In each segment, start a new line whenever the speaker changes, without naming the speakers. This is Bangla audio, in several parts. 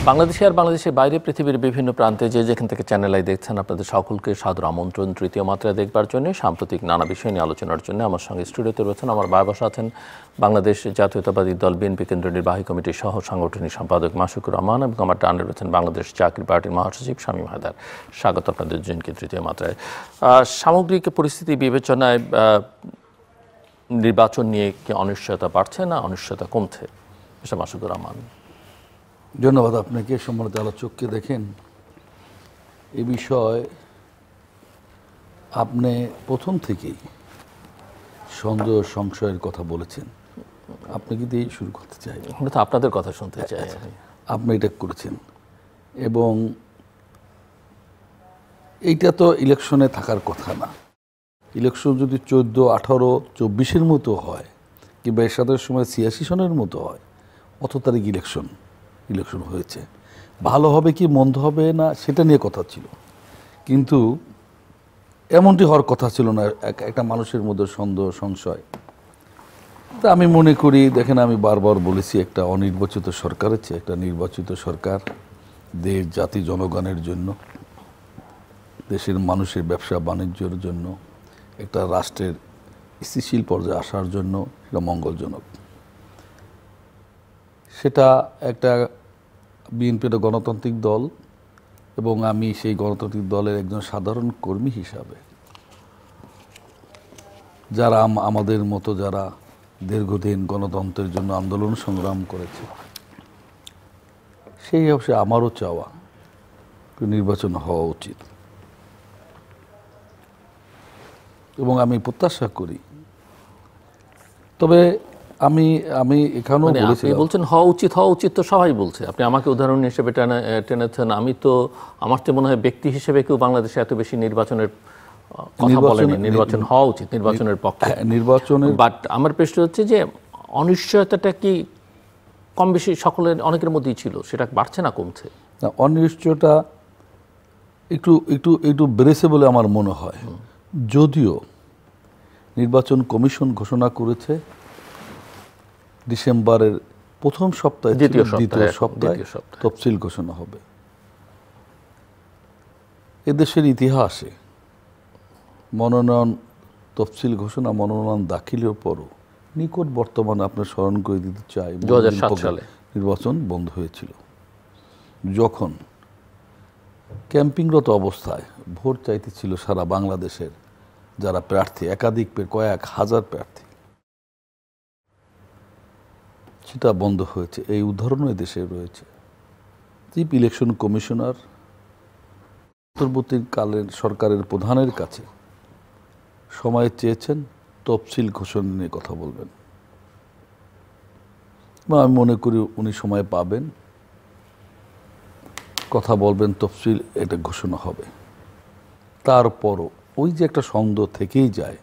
বাংলাদেশে আর বাংলাদেশের বাইরে পৃথিবীর বিভিন্ন প্রান্তে যেখান থেকে চ্যানেল আই দেখছেন আপনাদের সকলকে সাদর আমন্ত্রণ তৃতীয় মাত্রা দেখবার জন্য সাম্প্রতিক নানা বিষয় নিয়ে আলোচনার জন্য আমার সঙ্গে স্টুডিওতে রয়েছেন আমার বাবা আছেন বাংলাদেশ জাতীয়তাবাদী দল বিএনপি কেন্দ্রীয় নির্বাহী কমিটির সহ সাংগঠনিক সম্পাদক মাশিকুর রহমান এবং আমার ডানে রয়েছেন বাংলাদেশ জাকির পার্টির মহাসচিব শামীম হায়দার। স্বাগত আপনাদের দুজনকে তৃতীয় মাত্রায়। সামগ্রিক পরিস্থিতি বিবেচনায় নির্বাচন নিয়ে কি অনিশ্চয়তা বাড়ছে না অনিশ্চয়তা কমছে? মাশিকুর রহমান।
ধন্যবাদ আপনাকে। সম্মানিত আলোচককে দেখেন, এ বিষয় আপনি প্রথম থেকেই সন্দেহ সংশয়ের কথা বলেছেন। আপনি কি দিয়ে শুরু করতে চাই?
আমরা তো আপনাদের কথা শুনতে চাই।
আপনি এটা করেছেন এবং এইটা তো ইলেকশনে থাকার কথা না। ইলেকশন যদি 14, 18, 24-এর মতো হয় কিংবা এরশাদের সময় 86 সনের মতো হয়, 8 তারিখ ইলেকশন হয়েছে, ভালো হবে কি মন্দ হবে না সেটা নিয়ে কথা ছিল, কিন্তু এমনটি হওয়ার কথা ছিল না। একটা মানুষের মধ্যে সন্দেহ সংশয়। তা আমি মনে করি, দেখেন আমি বারবার বলেছি, একটা অনির্বাচিত সরকারের চেয়ে একটা নির্বাচিত সরকার দেশ জাতি জনগণের জন্য, দেশের মানুষের ব্যবসা বাণিজ্যের জন্য, একটা রাষ্ট্রের স্থিতিশীল পর্যায়ে আসার জন্য সেটা মঙ্গলজনক। সেটা একটা বিএনপি একটা গণতান্ত্রিক দল এবং আমি সেই গণতান্ত্রিক দলের একজন সাধারণ কর্মী হিসাবে যারা আমাদের মতো যারা দীর্ঘদিন গণতন্ত্রের জন্য আন্দোলন সংগ্রাম করেছে, সেই অবশ্যই আমারও চাওয়া নির্বাচন হওয়া উচিত এবং আমি প্রত্যাশা করি। তবে আমি এখানেও বলেছি,
বলছেন হওয়া উচিত তো সবাই বলছে। আপনি আমাকে উদাহরণ হিসেবে টেনেছেন। আমি তো আমার তো মনে হয় ব্যক্তি হিসেবে কেউ বাংলাদেশে এত বেশি নির্বাচনের কথা বলেনি। নির্বাচন হওয়া উচিত, নির্বাচনের পক্ষে নির্বাচনের। বাট আমার প্রশ্ন হচ্ছে যে অনিশ্চয়তাটা কি কম বেশি সকলের অনেকের মধ্যেই ছিল, সেটা বাড়ছে না কমছে?
না, অনিশ্চয়তা একটু বেড়েছে বলে আমার মনে হয়। যদিও নির্বাচন কমিশন ঘোষণা করেছে ডিসেম্বরের প্রথম সপ্তাহে, দ্বিতীয় সপ্তাহে তফসিল ঘোষণা হবে। এদেশের ইতিহাসে মনোনয়ন তফসিল ঘোষণা, মনোনয়ন দাখিলের পরও নিকট বর্তমানে আপনার স্মরণ করে দিতে চাই,
2007 সালে
নির্বাচন বন্ধ হয়েছিল, যখন ক্যাম্পিংরত অবস্থায় ভোট চাইতেছিল সারা বাংলাদেশের যারা প্রার্থী, একাধিক কয়েক হাজার প্রার্থী, সেটা বন্ধ হয়েছে। এই উদাহরণও দেশে রয়েছে। চিফ ইলেকশন কমিশনার অন্তর্বর্তীকালীন সরকারের প্রধানের কাছে সময় চেয়েছেন তফসিল ঘোষণা নিয়ে কথা বলবেন। আমি মনে করি উনি সময় পাবেন, কথা বলবেন, তফসিল এটা ঘোষণা হবে। তারপরও ওই যে একটা সন্দেহ থেকেই যায়,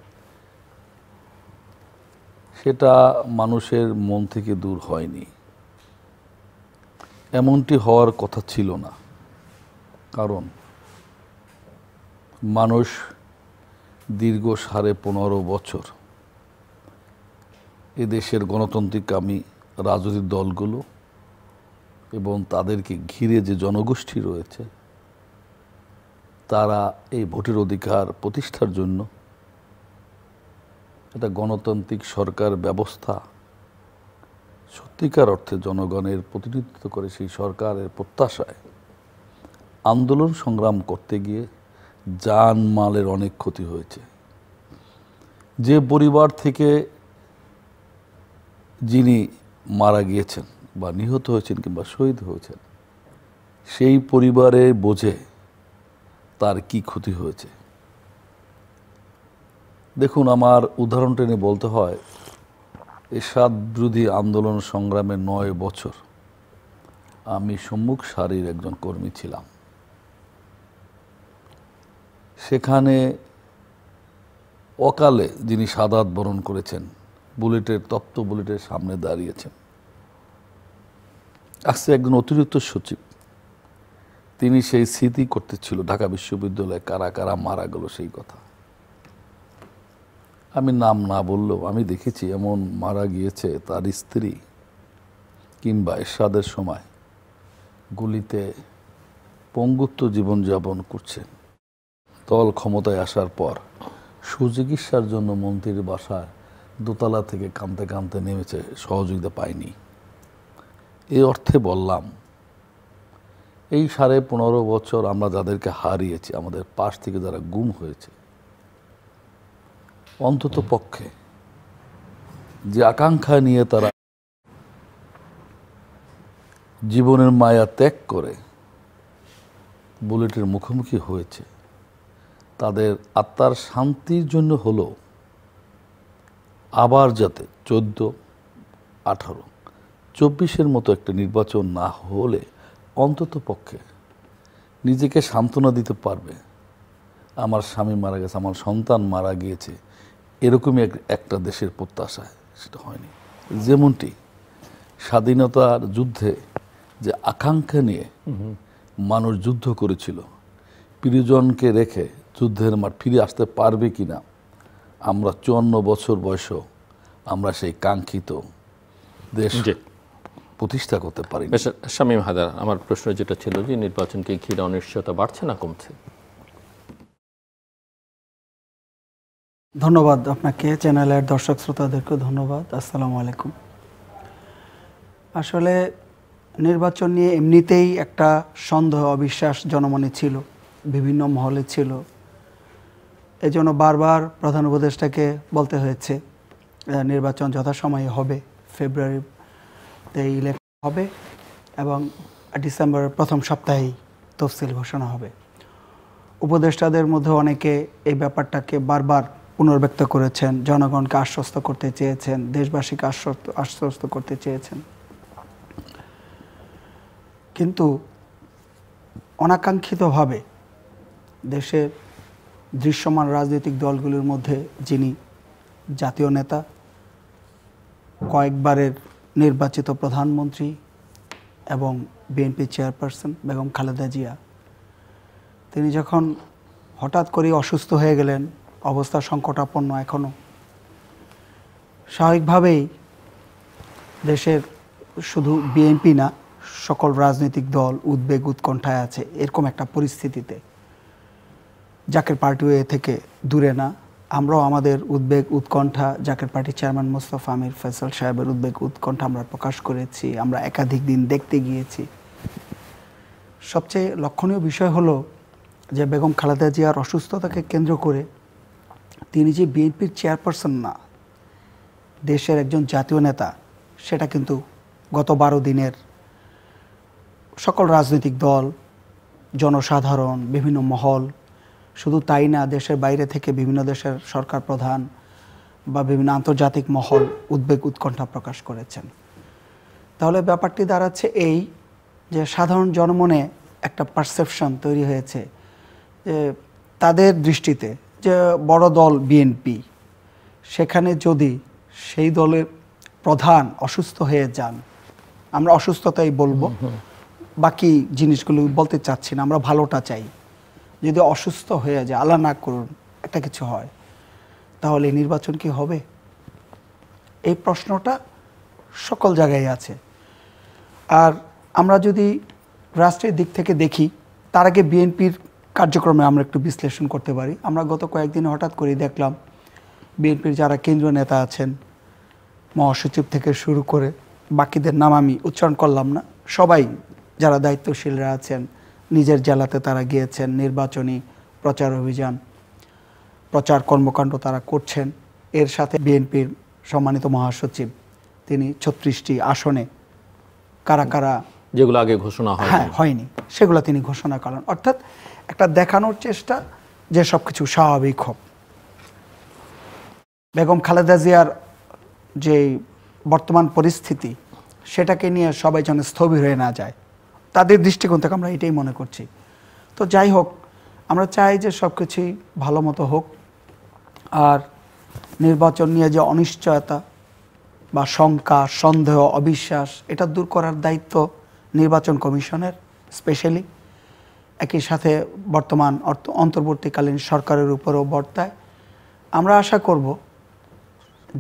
সেটা মানুষের মন থেকে দূর হয়নি। এমনটি হওয়ার কথা ছিল না, কারণ মানুষ দীর্ঘ 15.5 বছর এদেশের গণতান্ত্রিককামী রাজনৈতিক দলগুলো এবং তাদেরকে ঘিরে যে জনগোষ্ঠী রয়েছে, তারা এই ভোটের অধিকার প্রতিষ্ঠার জন্য একটা গণতান্ত্রিক সরকার ব্যবস্থা সত্যিকার অর্থে জনগণের প্রতিনিধিত্ব করে, সেই সরকারের প্রত্যাশায় আন্দোলন সংগ্রাম করতে গিয়ে জানমালের অনেক ক্ষতি হয়েছে। যে পরিবার থেকে যিনি মারা গিয়েছেন বা নিহত হয়েছেন কিংবা শহীদ হয়েছেন, সেই পরিবারের বোঝে তার কি ক্ষতি হয়েছে। দেখুন, আমার উদাহরণ টেনে বলতে হয়, এরশাদ বিরোধী আন্দোলন সংগ্রামে 9 বছর আমি সম্মুখ সারির একজন কর্মী ছিলাম। সেখানে অকালে যিনি শাহাদাত বরণ করেছেন, তপ্ত বুলেটের সামনে দাঁড়িয়েছেন, আসছে একজন অতিরিক্ত সচিব, তিনি সেই স্মৃতি করতেছিল ঢাকা বিশ্ববিদ্যালয়ে কারা কারা মারা গেল সেই কথা। আমি নাম না বললেও আমি দেখেছি এমন মারা গিয়েছে তার স্ত্রী কিংবা এরশাদের সময় গুলিতে পঙ্গুত্ব জীবনযাপন করছে। দল ক্ষমতায় আসার পর সুচিকিৎসার জন্য মন্ত্রীর বাসায় দোতলা থেকে কাঁদতে কাঁদতে নেমেছে, সহযোগিতা পায়নি। এই অর্থে বললাম, এই 15.5 বছর আমরা যাদেরকে হারিয়েছি, আমাদের পাশ থেকে যারা গুম হয়েছে, অন্তত পক্ষে যে আকাঙ্ক্ষা নিয়ে তারা জীবনের মায়া ত্যাগ করে বুলেটের মুখোমুখি হয়েছে, তাদের আত্মার শান্তির জন্য হলো আবার যাতে 14, 18, 24 মতো একটা নির্বাচন না হলে অন্তত পক্ষে নিজেকে সান্ত্বনা দিতে পারবে, আমার স্বামী মারা গেছে, আমার সন্তান মারা গিয়েছে, এরকমই একটা দেশের প্রত্যাশায় সেটা হয়নি। যেমনটি স্বাধীনতার যুদ্ধে যে আকাঙ্ক্ষা নিয়ে মানুষ যুদ্ধ করেছিল, প্রিয়জনকে রেখে যুদ্ধের মাঠ ফিরে আসতে পারবে কিনা, আমরা 54 বছর বয়সেও আমরা সেই কাঙ্ক্ষিত দেশ প্রতিষ্ঠা করতে পারি।
শামীম হায়দার, আমার প্রশ্ন যেটা ছিল যে নির্বাচনকে ঘিরে অনিশ্চয়তা বাড়ছে না কমছে?
ধন্যবাদ আপনাকে, চ্যানেলের দর্শক শ্রোতাদেরকেও ধন্যবাদ। আসসালামু আলাইকুম। আসলে নির্বাচন নিয়ে এমনিতেই একটা সন্দেহ, অবিশ্বাস জনমনে ছিল, বিভিন্ন মহলে ছিল। এজন্য বারবার প্রধান উপদেষ্টাকে বলতে হয়েছে নির্বাচন যথাসময়ে হবে, ফেব্রুয়ারিতে ইলেকশন হবে এবং ডিসেম্বরের প্রথম সপ্তাহেই তফসিল ঘোষণা হবে। উপদেষ্টাদের মধ্যে অনেকে এই ব্যাপারটাকে বারবার পুনর্ব্যক্ত করেছেন, জনগণকে আশ্বস্ত করতে চেয়েছেন, দেশবাসীকে আশ্বস্ত করতে চেয়েছেন। কিন্তু অনাকাঙ্ক্ষিতভাবে দেশের দৃশ্যমান রাজনৈতিক দলগুলোর মধ্যে যিনি জাতীয় নেতা, কয়েকবারের নির্বাচিত প্রধানমন্ত্রী এবং বিএনপি চেয়ারপারসন বেগম খালেদা জিয়া, তিনি যখন হঠাৎ করে অসুস্থ হয়ে গেলেন, অবস্থা সংকটাপন্ন এখনও, স্বাভাবিকভাবেই দেশের শুধু বিএনপি না, সকল রাজনৈতিক দল উদ্বেগ উৎকণ্ঠায় আছে। এরকম একটা পরিস্থিতিতে জাকের পার্টিও এ থেকে দূরে না, আমরাও আমাদের উদ্বেগ উৎকণ্ঠা, জাকের পার্টির চেয়ারম্যান মোস্তফা আমির ফয়সাল সাহেবের উদ্বেগ উৎকণ্ঠা আমরা প্রকাশ করেছি, আমরা একাধিক দিন দেখতে গিয়েছি। সবচেয়ে লক্ষণীয় বিষয় হলো যে বেগম খালেদা জিয়ার অসুস্থতাকে কেন্দ্র করে তিনি যে বিএনপির চেয়ারপারসন না, দেশের একজন জাতীয় নেতা, সেটা কিন্তু গত 12 দিনের সকল রাজনৈতিক দল, জনসাধারণ, বিভিন্ন মহল, শুধু তাই না, দেশের বাইরে থেকে বিভিন্ন দেশের সরকার প্রধান বা বিভিন্ন আন্তর্জাতিক মহল উদ্বেগ উৎকণ্ঠা প্রকাশ করেছেন। তাহলে ব্যাপারটি দাঁড়াচ্ছে এই যে সাধারণ জনমনে একটা পারসেপশন তৈরি হয়েছে যে তাদের দৃষ্টিতে যে বড় দল বিএনপি, সেখানে যদি সেই দলের প্রধান অসুস্থ হয়ে যান, আমরা অসুস্থতাই বলবো, বাকি জিনিসগুলো বলতে চাচ্ছি না, আমরা ভালোটা চাই, যদি অসুস্থ হয়ে যায়, আল্লাহ না করুন একটা কিছু হয়, তাহলে নির্বাচন কি হবে? এই প্রশ্নটা সকল জায়গায় আছে। আর আমরা যদি রাষ্ট্রের দিক থেকে দেখি, তার আগে বিএনপির কার্যক্রমে আমরা একটু বিশ্লেষণ করতে পারি। আমরা গত কয়েকদিন হঠাৎ করে দেখলাম বিএনপির যারা কেন্দ্রীয় নেতা আছেন, মহাসচিব থেকে শুরু করে বাকিদের নাম আমি উচ্চারণ করলাম না, সবাই যারা দায়িত্বশীলরা আছেন নিজের জেলাতে তারা গিয়েছেন, নির্বাচনী প্রচার অভিযান, প্রচার কর্মকাণ্ড তারা করছেন। এর সাথে বিএনপির সম্মানিত মহাসচিব তিনি 36টি আসনে কারা কারা,
যেগুলো আগে ঘোষণা
হয়নি, সেগুলো তিনি ঘোষণা করলেন। অর্থাৎ একটা দেখানোর চেষ্টা যে সব কিছু স্বাভাবিক হোক। বেগম খালেদা জিয়ার যে বর্তমান পরিস্থিতি, সেটাকে নিয়ে সবাই যেন স্থবির হয়ে না যায়, তাদের দৃষ্টিকোণ থেকে আমরা এটাই মনে করছি। তো যাই হোক, আমরা চাই যে সব কিছুই ভালো মতো হোক। আর নির্বাচন নিয়ে যে অনিশ্চয়তা বা শঙ্কা, সন্দেহ, অবিশ্বাস, এটা দূর করার দায়িত্ব নির্বাচন কমিশনের স্পেশালি, একই সাথে বর্তমান অন্তর্বর্তীকালীন সরকারের উপরও বর্তায়। আমরা আশা করব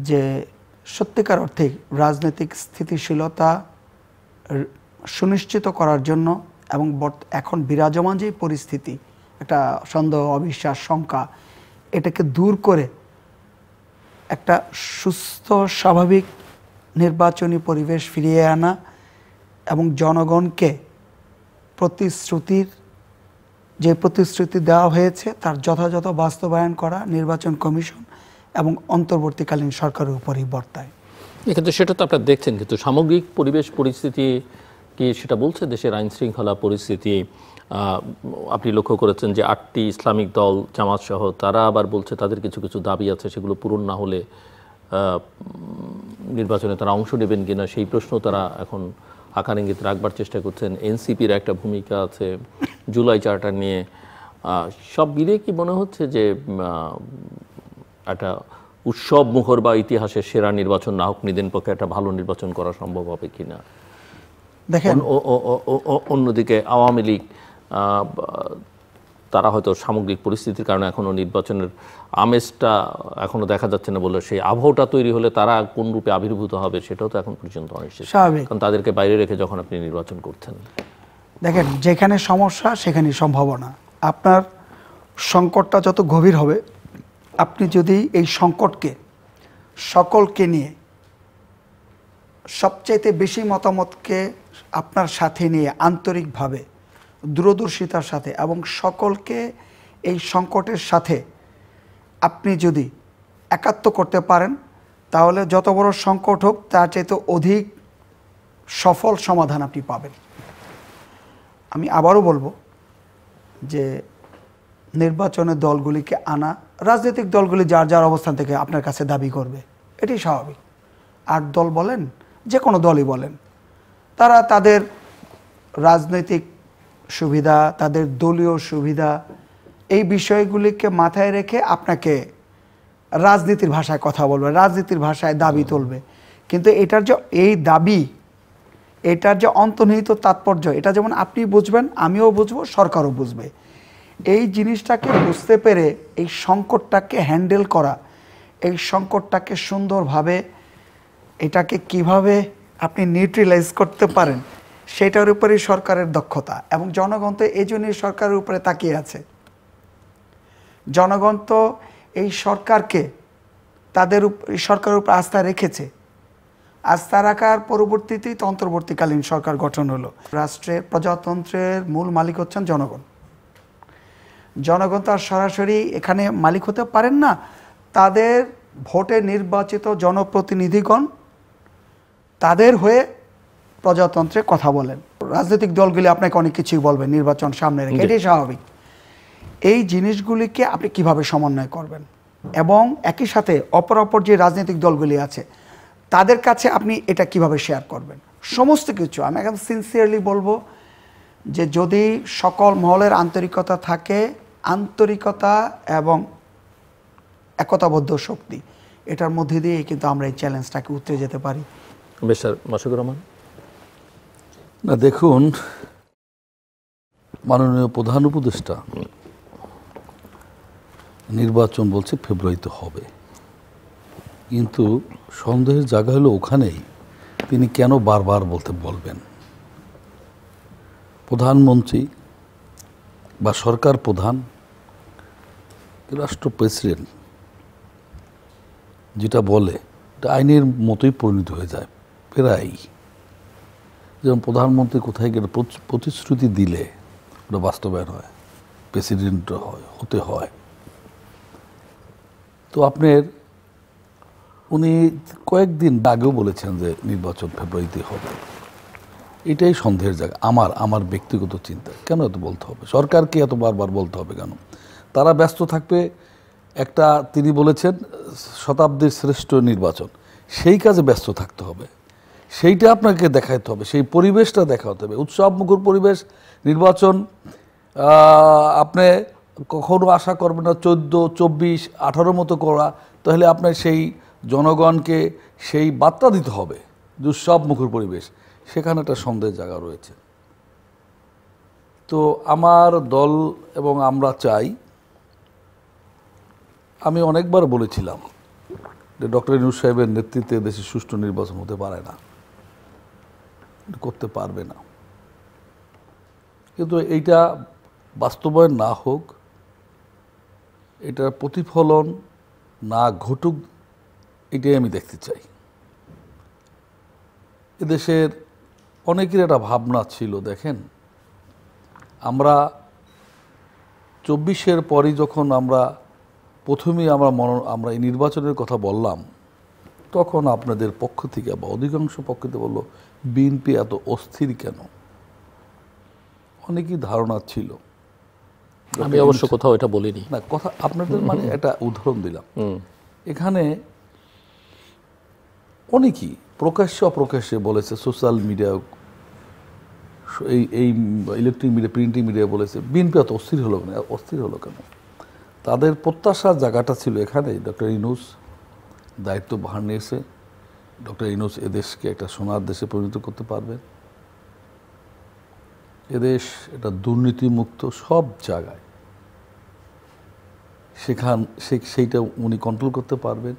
যে সত্যিকার অর্থে রাজনৈতিক স্থিতিশীলতা সুনিশ্চিত করার জন্য এবং এখন বিরাজমান যে পরিস্থিতি, একটা সন্দেহ, অবিশ্বাস, শঙ্কা, এটাকে দূর করে একটা সুস্থ স্বাভাবিক নির্বাচনী পরিবেশ ফিরিয়ে আনা এবং জনগণকে যে প্রতিশ্রুতি দেওয়া হয়েছে তার যথাযথ বাস্তবায়ন করা নির্বাচন কমিশন এবং অন্তর্বর্তীকালীন সরকারের উপরই বর্তায়।
কিন্তু সেটা তো আপনারা দেখছেন, কিন্তু সামগ্রিক পরিবেশ পরিস্থিতি কি সেটা বলছে? দেশের আইন শৃঙ্খলা পরিস্থিতি আপনি লক্ষ্য করেছেন যে 8টি ইসলামিক দল, জামাত সহ, তারা আবার বলছে তাদের কিছু কিছু দাবি আছে, সেগুলো পূরণ না হলে নির্বাচনে তারা অংশ নেবেন কিনা সেই প্রশ্ন তারা এখন আকার ইঙ্গিত রাখবার চেষ্টা করছেন। এনসিপির একটা ভূমিকা আছে জুলাই চার্টার নিয়ে। সব মিলিয়ে কি মনে হচ্ছে যে একটা উৎসব মুখর বা ইতিহাসের সেরা নির্বাচন না হোক, নিদেন পক্ষে একটা ভালো নির্বাচন করা সম্ভব হবে কিনা?
দেখেন,
অন্যদিকে আওয়ামী লীগ তারা হয়তো সামগ্রিক পরিস্থিতির কারণে এখনো নির্বাচনের আমেজটা এখনো দেখা যাচ্ছে না বলে, সেই আবহাওয়াটা তৈরি হলে তারা কোন রূপে আবির্ভূত হবে সেটাও তো এখন পর্যন্ত অনিশ্চিত, কারণ তাদেরকে বাইরে রেখে যখন আপনি নির্বাচন করছেন।
দেখেন, যেখানে সমস্যা সেখানে সম্ভাবনা। আপনার সংকটটা যত গভীর হবে, আপনি যদি এই সংকটকে সকলকে নিয়ে সবচাইতে বেশি মতামতকে আপনার সাথে নিয়ে আন্তরিকভাবে, দূরদর্শিতার সাথে এবং সকলকে এই সংকটের সাথে আপনি যদি একাত্ম করতে পারেন, তাহলে যত বড় সংকট হোক তার চাইতে অধিক সফল সমাধান আপনি পাবেন। আমি আবারও বলবো যে নির্বাচনের দলগুলিকে আনা, রাজনৈতিক দলগুলি যার যার অবস্থান থেকে আপনার কাছে দাবি করবে, এটি স্বাভাবিক। 8 দল বলেন, যে কোনো দলই বলেন, তারা তাদের রাজনৈতিক সুবিধা, তাদের দলীয় সুবিধা, এই বিষয়গুলিকে মাথায় রেখে আপনাকে রাজনীতির ভাষায় কথা বলবে, রাজনীতির ভাষায় দাবি তুলবে। কিন্তু এটার যে এই দাবি, এটার যে অন্তর্নিহিত তাৎপর্য, এটা যেমন আপনি বুঝবেন, আমিও বুঝবো, সরকারও বুঝবে। এই জিনিসটাকে বুঝতে পেরে এই সংকটটাকে হ্যান্ডেল করা, এই সংকটটাকে সুন্দরভাবে এটাকে কিভাবে আপনি নিউট্রালাইজ করতে পারেন, সেটার উপরেই সরকারের দক্ষতা। এবং জনগণ তো এই জন্যই সরকারের উপরে তাকিয়ে আছে। জনগণ তো এই সরকারকে এই সরকারের উপর আস্থা রেখেছে। আস্থা রাখার পরবর্তীতেই তো অন্তর্বর্তীকালীন সরকার গঠন হলো। রাষ্ট্রের প্রজাতন্ত্রের মূল মালিক হচ্ছেন জনগণ। জনগণ তো আর সরাসরি এখানে মালিক হতে পারেন না। তাদের ভোটে নির্বাচিত জনপ্রতিনিধিগণ তাদের হয়ে প্রজাতন্ত্রে কথা বলেন। রাজনৈতিক দলগুলি আপনাকে অনেক কিছুই বলবেন নির্বাচন সামনে রেখে, এটাই স্বাভাবিক। এই জিনিসগুলিকে আপনি কিভাবে সমন্বয় করবেন এবং একই সাথে অপর যে রাজনৈতিক দলগুলি আছে তাদের কাছে আপনি এটা কিভাবে শেয়ার করবেন, সমস্ত কিছু আমি একদম সিনসিয়ারলি বলবো যে যদি সকল মহলের আন্তরিকতা থাকে, আন্তরিকতা এবং একতাবদ্ধ শক্তি, এটার মধ্যে দিয়ে কিন্তু আমরা এই চ্যালেঞ্জটাকে উতরে যেতে পারি।
বেশ স্যার, মাশিকুর রহমান।
না, দেখুন, মাননীয় প্রধান উপদেষ্টা নির্বাচন বলছে ফেব্রুয়ারিতে হবে, কিন্তু সন্দেহের জায়গা হলো ওখানেই তিনি কেন বারবার বলবেন। প্রধানমন্ত্রী বা সরকার প্রধান, রাষ্ট্র প্রেসিডেন্ট যেটা বলে এটা আইনের মতোই পরিণত হয়ে যায় প্রায়। যেমন প্রধানমন্ত্রী কোথায় গেলে প্রতিশ্রুতি দিলে ওটা বাস্তবায়ন হয়, প্রেসিডেন্ট হতে হয়। তো আপনার উনি কয়েকদিন আগেও বলেছেন যে নির্বাচন ফেব্রুয়ারিতে হবে। এটাই সন্দেহের জায়গা আমার ব্যক্তিগত চিন্তা। কেন এত বলতে হবে? সরকারকে এত বারবার বলতে হবে কেন? তারা ব্যস্ত থাকবে একটা, তিনি বলেছেন শতাব্দীর শ্রেষ্ঠ নির্বাচন, সেই কাজে ব্যস্ত থাকতে হবে, সেইটা আপনাকে দেখাতে হবে, সেই পরিবেশটা দেখাতে হবে। উৎসবমুখর পরিবেশ নির্বাচন আপনি কখনো আশা করবেন না 14, 24, 18 মতো করা, তাহলে আপনার সেই জনগণকে সেই বার্তা দিতে হবে যে উৎসবমুখর পরিবেশ, সেখানে একটা সন্দেহের জায়গা রয়েছে। তো আমার দল এবং আমরা চাই, আমি অনেকবার বলেছিলাম যে ডক্টর ইউনূস সাহেবের নেতৃত্বে দেশে সুষ্ঠু নির্বাচন হতে পারে না, করতে পারবে না। কিন্তু এইটা বাস্তবায়ন না হোক, এটার প্রতিফলন না ঘটুক, এটাই আমি দেখতে চাই। এদেশের অনেকের একটা ভাবনা ছিল, দেখেন আমরা 24-এর পরই যখন আমরা প্রথমেই আমরা এই নির্বাচনের কথা বললাম, তখন আপনাদের পক্ষ থেকে বা অধিকাংশ পক্ষ থেকে বলল বিএনপি এত অস্থির কেন। অনেকই ধারণা ছিল।
আমি অবশ্য কোথাও এটা বলিনি।
না, কথা আপনাদের মানে একটা উদাহরণ দিলাম। এখানে অনেকেই প্রকাশ্যে অপ্রকাশ্যে বলেছে, সোশ্যাল মিডিয়া, এই ইলেকট্রিক মিডিয়া, প্রিন্টিং মিডিয়া বলেছে বিএনপি এত অস্থির হলো কেন, অস্থির হলো কেন। তাদের প্রত্যাশার জায়গাটা ছিল এখানে ডক্টর ইউনূস দায়িত্ব ভার নিয়েছে, ডক্টর ইউনূস এদেশকে একটা সোনার দেশে পরিণত করতে পারবেন, এদেশ এটা দুর্নীতিমুক্ত সব জায়গায়, সেইটা উনি কন্ট্রোল করতে পারবেন।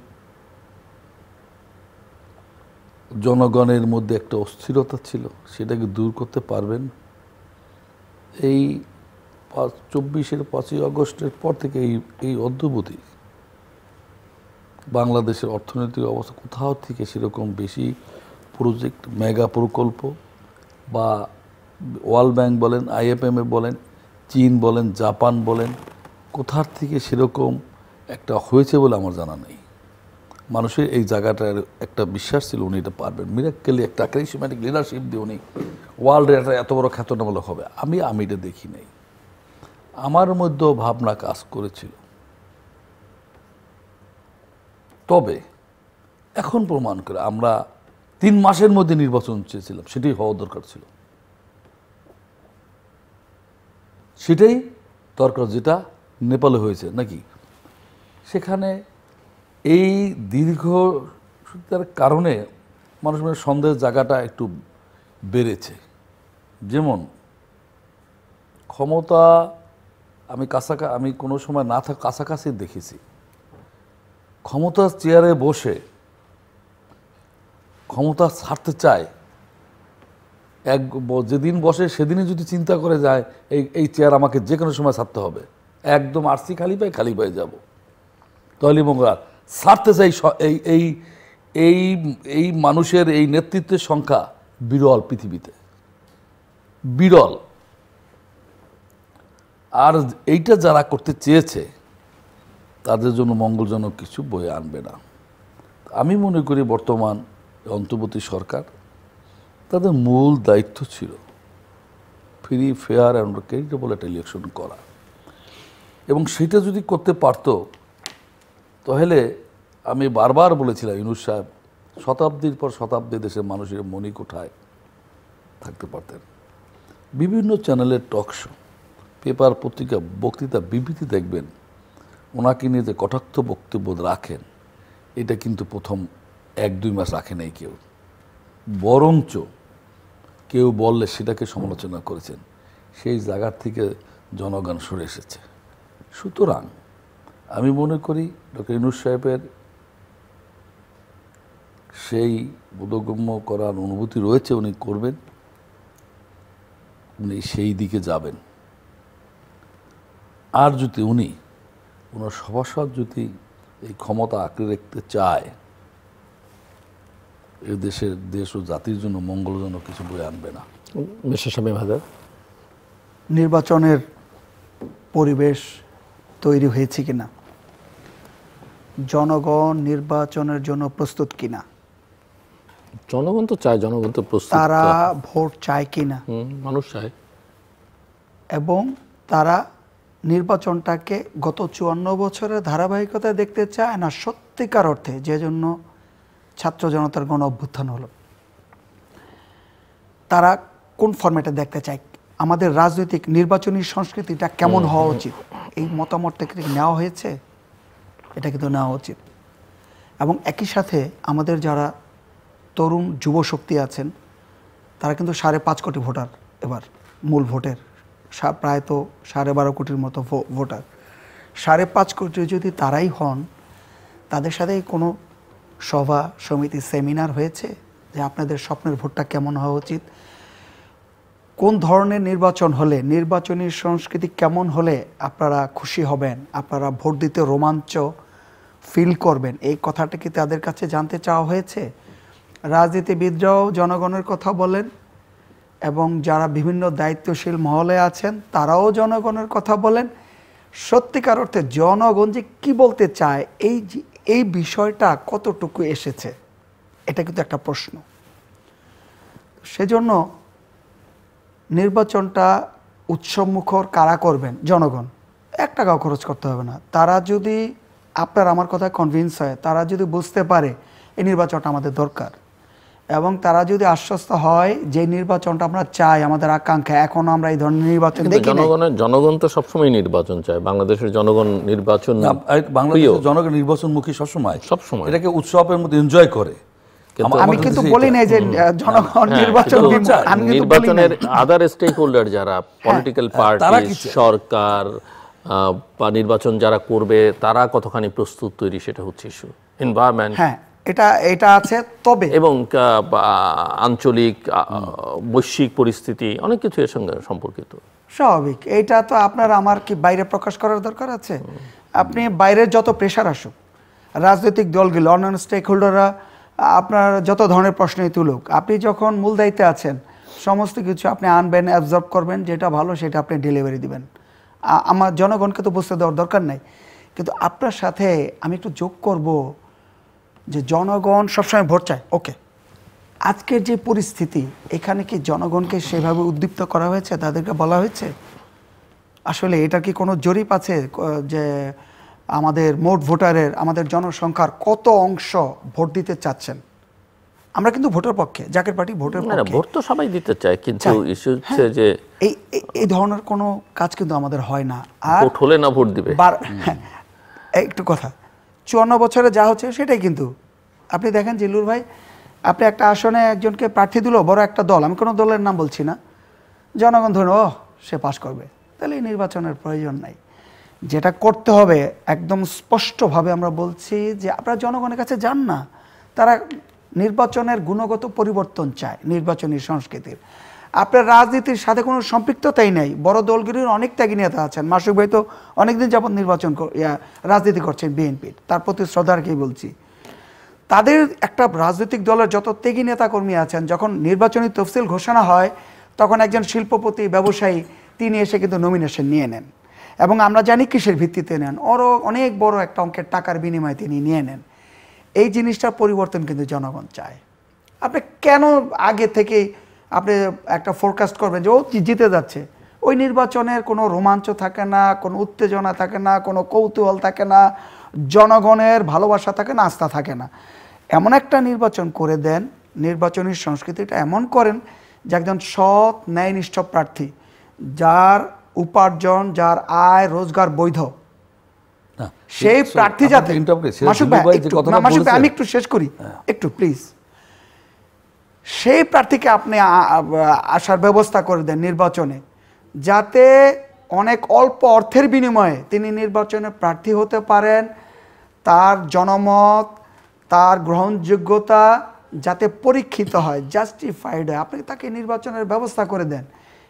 জনগণের মধ্যে একটা অস্থিরতা ছিল, সেটাকে দূর করতে পারবেন। এই 24-এর 5ই আগস্টের পর থেকে এই অদ্যাবধি বাংলাদেশের অর্থনৈতিক অবস্থা কোথাও থেকে সেরকম বেশি প্রজেক্ট, মেগা প্রকল্প বা ওয়ার্ল্ড ব্যাংক বলেন, IFMA বলেন, চীন বলেন, জাপান বলেন, কোথার থেকে সেরকম একটা হয়েছে বলে আমার জানা নেই। মানুষের এই জায়গাটার একটা বিশ্বাস ছিল উনি এটা পারবেন। মিরাক্কেলি একটা ক্যারিজম্যাটিক লিডারশিপ দিয়ে উনি ওয়ার্ল্ডে একটা এত বড় খ্যাতনামূলক হবে, আমি এটা দেখি নাই। আমার মধ্যেও ভাবনা কাজ করেছিল। তবে এখন প্রমাণ করে আমরা 3 মাসের মধ্যে নির্বাচন চেয়েছিলাম, সেটাই হওয়া দরকার ছিল, সেটাই দরকার যেটা নেপালে হয়েছে নাকি। সেখানে এই দীর্ঘতার কারণে মানুষের সন্দেহের জায়গাটা একটু বেড়েছে। যেমন ক্ষমতা আমি কোনো সময় না থাকা কাছাকাছি দেখেছি, ক্ষমতার চেয়ারে বসে ক্ষমতা ছাড়তে চায়, যেদিন বসে সেদিনই যদি চিন্তা করে যায় এই চেয়ার আমাকে যে কোনো সময় ছাড়তে হবে, একদম আরসি খালি পায়ে যাব, তাহলে মঙ্গলা ছাড়তে চাই। এই মানুষের এই নেতৃত্বের সংখ্যা বিরল, পৃথিবীতে বিরল। আর এইটা যারা করতে চেয়েছে তাদের জন্য মঙ্গলজনক কিছু বয়ে আনবে না। আমি মনে করি বর্তমান অন্তর্বর্তী সরকার, তাদের মূল দায়িত্ব ছিল ফ্রি, ফেয়ার অ্যান্ড ক্রেডিটেবল একটা ইলেকশন করা, এবং সেটা যদি করতে পারত তাহলে আমি বারবার বলেছিলাম ইউনূস সাহেব শতাব্দীর পর শতাব্দী দেশের মানুষের মণিকোঠায় থাকতে পারতেন। বিভিন্ন চ্যানেলের টক শো, পেপার, পত্রিকা, বক্তৃতা, বিবৃতি দেখবেন ওনাকে নিয়ে যে কটাক্ষ বক্তব্য রাখেন, এটা কিন্তু প্রথম 1-2 মাস রাখে নাই কেউ, বরঞ্চ কেউ বললে সেটাকে সমালোচনা করেছেন। সেই জায়গার থেকে জনগণ সরে এসেছে। সুতরাং আমি মনে করি ডক্টর ইউনূস সাহেবের সেই বোধগম্য করার অনুভূতি রয়েছে, উনি করবেন, উনি সেই দিকে যাবেন। আর যদি ওনার সভাসদ যদি এই ক্ষমতা আঁকড়ে রাখতে চায়, এ দেশ ও জাতির জন্য মঙ্গলজনক কিছু বয়ে আনবে না।
নির্বাচনের পরিবেশ তৈরি হয়েছে কিনা, জনগণ নির্বাচনের জন্য প্রস্তুত কিনা,
জনগণ তো চায়, জনগণ তো প্রস্তুত,
তারা ভোট চায় কিনা,
মানুষ চায়,
এবং তারা নির্বাচনটাকে গত 54 বছরের ধারাবাহিকতা দেখতে চায় না সত্যিকার অর্থে, যে জন্য ছাত্র জনতার গণ অভ্যুত্থান হলো, তারা কোন ফরম্যাটে দেখতে চায়, আমাদের রাজনৈতিক নির্বাচনী সংস্কৃতিটা কেমন হওয়া উচিত, এই মতামত থেকে নেওয়া হয়েছে, এটা কিন্তু নেওয়া উচিত। এবং একই সাথে আমাদের যারা তরুণ যুব শক্তি আছেন, তারা কিন্তু 5.5 কোটি ভোটার, এবার মূল ভোটের প্রায় তো 12.5 কোটির মতো ভোটার। 5.5 কোটি যদি তারাই হন, তাদের সাথে কোনো সভা সমিতি সেমিনার হয়েছে যে আপনাদের স্বপ্নের ভোটটা কেমন হওয়া উচিত, কোন ধরনের নির্বাচন হলে, নির্বাচনী সংস্কৃতি কেমন হলে আপনারা খুশি হবেন, আপনারা ভোট দিতে রোমাঞ্চ ফিল করবেন, এই কথাটা কি তাদের কাছে জানতে চাওয়া হয়েছে? রাজনীতিবিদরাও জনগণের কথা বলেন এবং যারা বিভিন্ন দায়িত্বশীল মহলে আছেন তারাও জনগণের কথা বলেন। সত্যিকার অর্থে জনগণ যে কী বলতে চায় এই বিষয়টা কতটুকু এসেছে, এটা কিন্তু একটা প্রশ্ন। সেজন্য নির্বাচনটা উৎসবমুখর কারা করবেন? জনগণ। 1 টাকাও খরচ করতে হবে না। তারা যদি আপনার আমার কথা কনভিন্স হয়, তারা যদি বুঝতে পারে এই নির্বাচনটা আমাদের দরকার, এবং তারা যদি আশ্বস্ত হয় যে নির্বাচনটা আমরা চাই, আমাদের আকাঙ্ক্ষা, এখনো আমরা এই ধরনের নির্বাচন দেখি না।
জনগণ তো সবসময় নির্বাচন চায়, বাংলাদেশের জনগণ নির্বাচন,
বাংলাদেশের জনগণ নির্বাচনমুখী সবসময়, এটাকে উৎসবের মধ্যে এনজয় করে।
আমি কিন্তু বলি নাই যে জনগণ নির্বাচন,
নির্বাচনের আদার স্টেক হোল্ডার যারা, পলিটিক্যাল পার্টি, সরকার বা নির্বাচন যারা করবে তারা কতখানি প্রস্তুত তৈরি, সেটা হচ্ছে ইস্যু। এনভায়রনমেন্ট,
হ্যাঁ এটা আছে, তবে
এবং আঞ্চলিক বৈশ্বিক পরিস্থিতি অনেক কিছু এর সঙ্গে সম্পর্কিত।
স্বাভাবিক। এইটা তো আপনার আমার কি বাইরে প্রকাশ করার দরকার আছে? আপনি বাইরের যত প্রেশার আসুক, রাজনৈতিক দলগুলো, অন্যান্য স্টেক হোল্ডাররা আপনার যত ধরনের প্রশ্নই তুলুক, আপনি যখন মূল দায়িত্বে আছেন সমস্ত কিছু আপনি আনবেন, অ্যাবজর্ব করবেন, যেটা ভালো সেটা আপনি ডেলিভারি দিবেন। আমার জনগণকে তো বুঝতে দেওয়ার দরকার নাই। কিন্তু আপনার সাথে আমি একটু যোগ করব যে জনগণ সবসময় ভোট চায়। ওকে, আজকের যে পরিস্থিতি, এখানে কি জনগণকে সেভাবে উদ্দীপ্ত করা হয়েছে? তাদেরকে বলা হয়েছে? আসলে এটা কি কোনো জরিপ আছে যে আমাদের মোট ভোটারের, আমাদের জনসংখ্যার কত অংশ ভোট দিতে চাচ্ছেন? আমরা কিন্তু ভোটের পক্ষে, জাকের পার্টি ভোটের পক্ষে।
ভোট তো সবাই দিতে চায়, কিন্তু ইস্যু হচ্ছে যে
এই ধরনের কোনো কাজ কিন্তু আমাদের হয় না। আর
ভোট হলে না ভোট দিবে,
একটু কথা 54 বছরে যা হচ্ছে সেটাই কিন্তু আপনি দেখেন। জিল্লুর ভাই, আপনি একটা আসনে একজনকে প্রার্থী দিল বড় একটা দল, আমি কোনো দলের নাম বলছি না, জনগণ ধরুন সে পাশ করবে, তাহলে এই নির্বাচনের প্রয়োজন নাই। যেটা করতে হবে একদম স্পষ্টভাবে আমরা বলছি যে আপনারা জনগণের কাছে যান না, তারা নির্বাচনের গুণগত পরিবর্তন চায়, নির্বাচনী সংস্কৃতির। আপনার রাজনীতির সাথে কোনো সম্পৃক্ততাই নেই। বড় দলগুলির অনেক ত্যাগী নেতা আছেন, মাসুক ভাই তো অনেকদিন যাবত রাজনীতি করছেন বিএনপির, তার প্রতি শ্রদ্ধার্ঘেই বলছি। তাদের একটা রাজনৈতিক দলের যত ত্যাগী নেতাকর্মী আছেন, যখন নির্বাচনী তফসিল ঘোষণা হয় তখন একজন শিল্পপতি, ব্যবসায়ী তিনি এসে কিন্তু নমিনেশন নিয়ে নেন, এবং আমরা জানি কিসের ভিত্তিতে নেন, অনেক বড় একটা অঙ্কের টাকার বিনিময়ে তিনি নিয়ে নেন। এই জিনিসটার পরিবর্তন কিন্তু জনগণ চায়। আপনি কেন আগে থেকে আপনি একটা ফোরকাস্ট করবেন যে ও জিতে যাচ্ছে? ওই নির্বাচনের কোনো রোমাঞ্চ থাকে না, কোনো উত্তেজনা থাকে না, কোনো কৌতূহল থাকে না, জনগণের ভালোবাসা থাকে না, আস্থা থাকে না। এমন একটা নির্বাচন করে দেন, নির্বাচনী সংস্কৃতিটা এমন করেন যে একজন সৎ ন্যায়নিষ্ঠ প্রার্থী, যার উপার্জন, যার আয় রোজগার বৈধ, সেই প্রার্থী যাতে, মাসুক ভাই আমি একটু শেষ করি একটু প্লিজ, সেই প্রার্থীকে আপনি আসার ব্যবস্থা করে দেন নির্বাচনে, যাতে অনেক অল্প অর্থের বিনিময়ে তিনি নির্বাচনে প্রার্থী হতে পারেন, তার জনমত, তার গ্রহণযোগ্যতা যাতে পরীক্ষিত হয়, জাস্টিফাইড হয়, আপনি তাকে নির্বাচনের ব্যবস্থা করে দেন।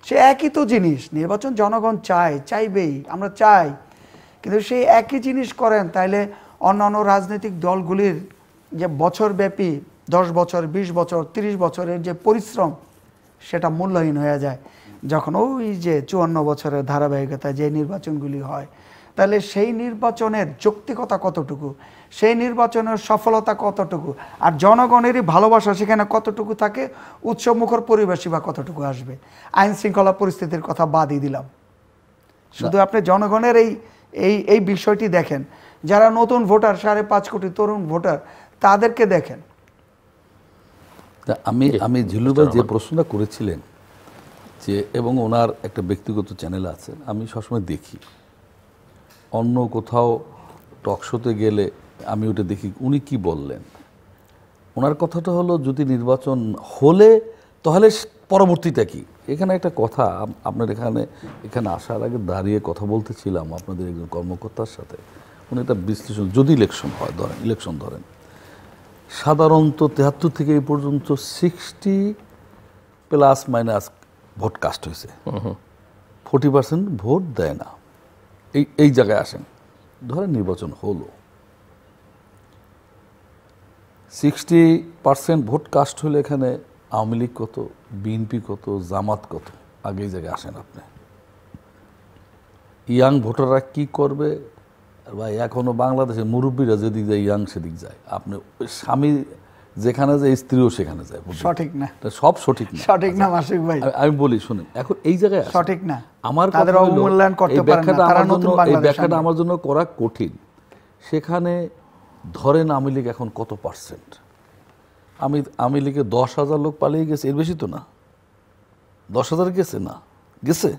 সে একই তো জিনিস, নির্বাচন জনগণ চাইবেই, আমরা চাই, কিন্তু সেই একই জিনিস করেন, তাইলে অন্যান্য রাজনৈতিক দলগুলির যে বছরব্যাপী 10 বছর, 20 বছর, 30 বছরের যে পরিশ্রম, সেটা মূল্যহীন হয়ে যায় যখন ওই যে 54 বছরের ধারাবাহিকতা যে নির্বাচনগুলি হয়। তাহলে সেই নির্বাচনের যৌক্তিকতা কতটুকু, সেই নির্বাচনের সফলতা কতটুকু, আর জনগণেরই ভালোবাসা সেখানে কতটুকু থাকে, উৎসবমুখর পরিবেশই বা কতটুকু আসবে? আইন শৃঙ্খলা পরিস্থিতির কথা বাদই দিলাম, শুধু আপনি জনগণের এই বিষয়টি দেখেন। যারা নতুন ভোটার, 5.5 কোটি তরুণ ভোটার, তাদেরকে দেখেন।
আমি জিল্লুর ভাই যে প্রশ্নটা করেছিলেন, যে এবং ওনার একটা ব্যক্তিগত চ্যানেল আছে, আমি সবসময় দেখি, অন্য কোথাও টকশোতে গেলে আমি ওটা দেখি উনি কি বললেন। ওনার কথাটা হলো যদি নির্বাচন হলে তাহলে পরবর্তীটা কি। এখানে একটা কথা, আপনার এখানে আসার আগে দাঁড়িয়ে কথা বলতেছিলাম আপনাদের একজন কর্মকর্তার সাথে, উনি একটা বিশ্লেষণ, যদি ইলেকশন ধরেন সাধারণত 73 থেকে এই পর্যন্ত 60 ± ভোট কাস্ট হয়েছে, 40% ভোট দেয় না। এই জায়গায় আসেন, ধরেন নির্বাচন হলো, 60% ভোট কাস্ট হলে এখানে আওয়ামী লীগ কত, বিএনপি কত, জামাত কত, আগে এই জায়গায় আসেন আপনি। ইয়াং ভোটাররা কি করবে ভাই? এখনো বাংলাদেশের মুরব্বীরা যেদিক যায় ইয়াং সেদিক যায়, আপনি স্বামী যেখানে যায় স্ত্রীও সেখানে যায়।
সঠিক না,
সব সঠিক না,
সঠিক না মাসুক ভাই।
আমি বলি শুনেন, এখন এই জায়গায়
সঠিক না,
আমার
তাদের অবমূল্যায়ন করতে পারেন না, তারা নতুন বাংলাদেশ।
এই ব্যাখ্যাটা আমার জন্য করা কঠিন। সেখানে ধরেন আওয়ামী লীগ এখন কত পার্সেন্ট? আওয়ামী লীগে 10,000 লোক পালিয়ে গেছে, এর বেশি তো না। 10,000 গেছে না? গেছে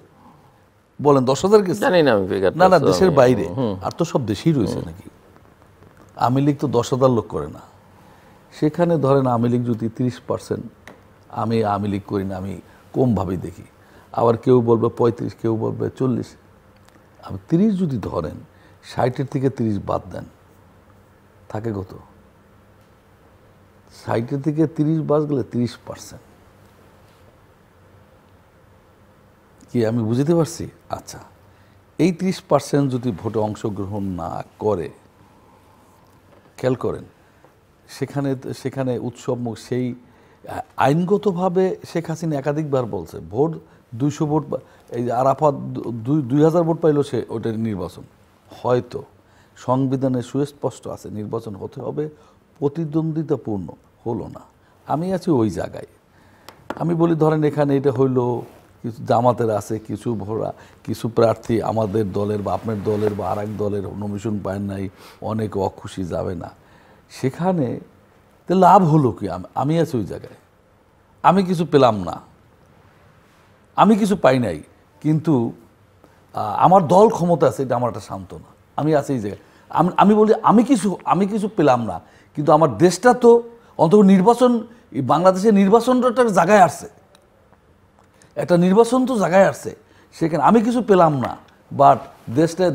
বলেন, 10,000 গেছে?
জানি না,
না না, দেশের বাইরে। আর তো সব দেশেই রয়েছে নাকি? আওয়ামী লীগ তো 10,000 লোক করে না। সেখানে ধরেন আওয়ামী লীগ যদি 30%, আমি আওয়ামী লীগ করি না, আমি কমভাবেই দেখি, আবার কেউ বলবে 35, কেউ বলবে 40, আমি 30 যদি ধরেন, 60-এর থেকে 30 বাদ দেন, থাকে কত? 60-এর থেকে 30 বাদ গেলে 30%। কি আমি বুঝতে পারছি? আচ্ছা, এই 30% যদি ভোটে অংশগ্রহণ না করে, খেয়াল করেন, সেখানে উৎসব সেই আইনগতভাবে শেখ হাসিনা একাধিকবার বলছে ভোট 200 ভোট, এই যে আরাফাত 2000 ভোট পাইলো, সে ওটা নির্বাচন। হয়তো সংবিধানে সুস্পষ্ট আছে নির্বাচন হতে হবে, প্রতিদ্বন্দ্বিতাপূর্ণ, হলো না। আমি আছি ওই জায়গায়। আমি বলি ধরেন এখানে এটা হইলো, কিছু জামাতের আছে, কিছু প্রার্থী আমাদের দলের বা আপনার দলের বা আর এক দলের নমিনেশন পায় নাই, অনেকে অখুশি, যাবে না। সেখানে তো লাভ হলো কি? আমি আছি ওই জায়গায়, আমি কিছু পেলাম না, আমি কিছু পাই নাই, কিন্তু আমার দল ক্ষমতা আছে, এটা আমার একটা সান্ত্বনা। আমি আছি এই জায়গায়, আমি বলি আমি কিছু পেলাম না, কিন্তু আমার দেশটা তো অন্তত নির্বাচন, বাংলাদেশের নির্বাচনটা একটা জায়গায় আসছে, একটা নির্বাচন তো জায়গায় আসছে। সেখানে আমি কিছু পেলাম না, বাট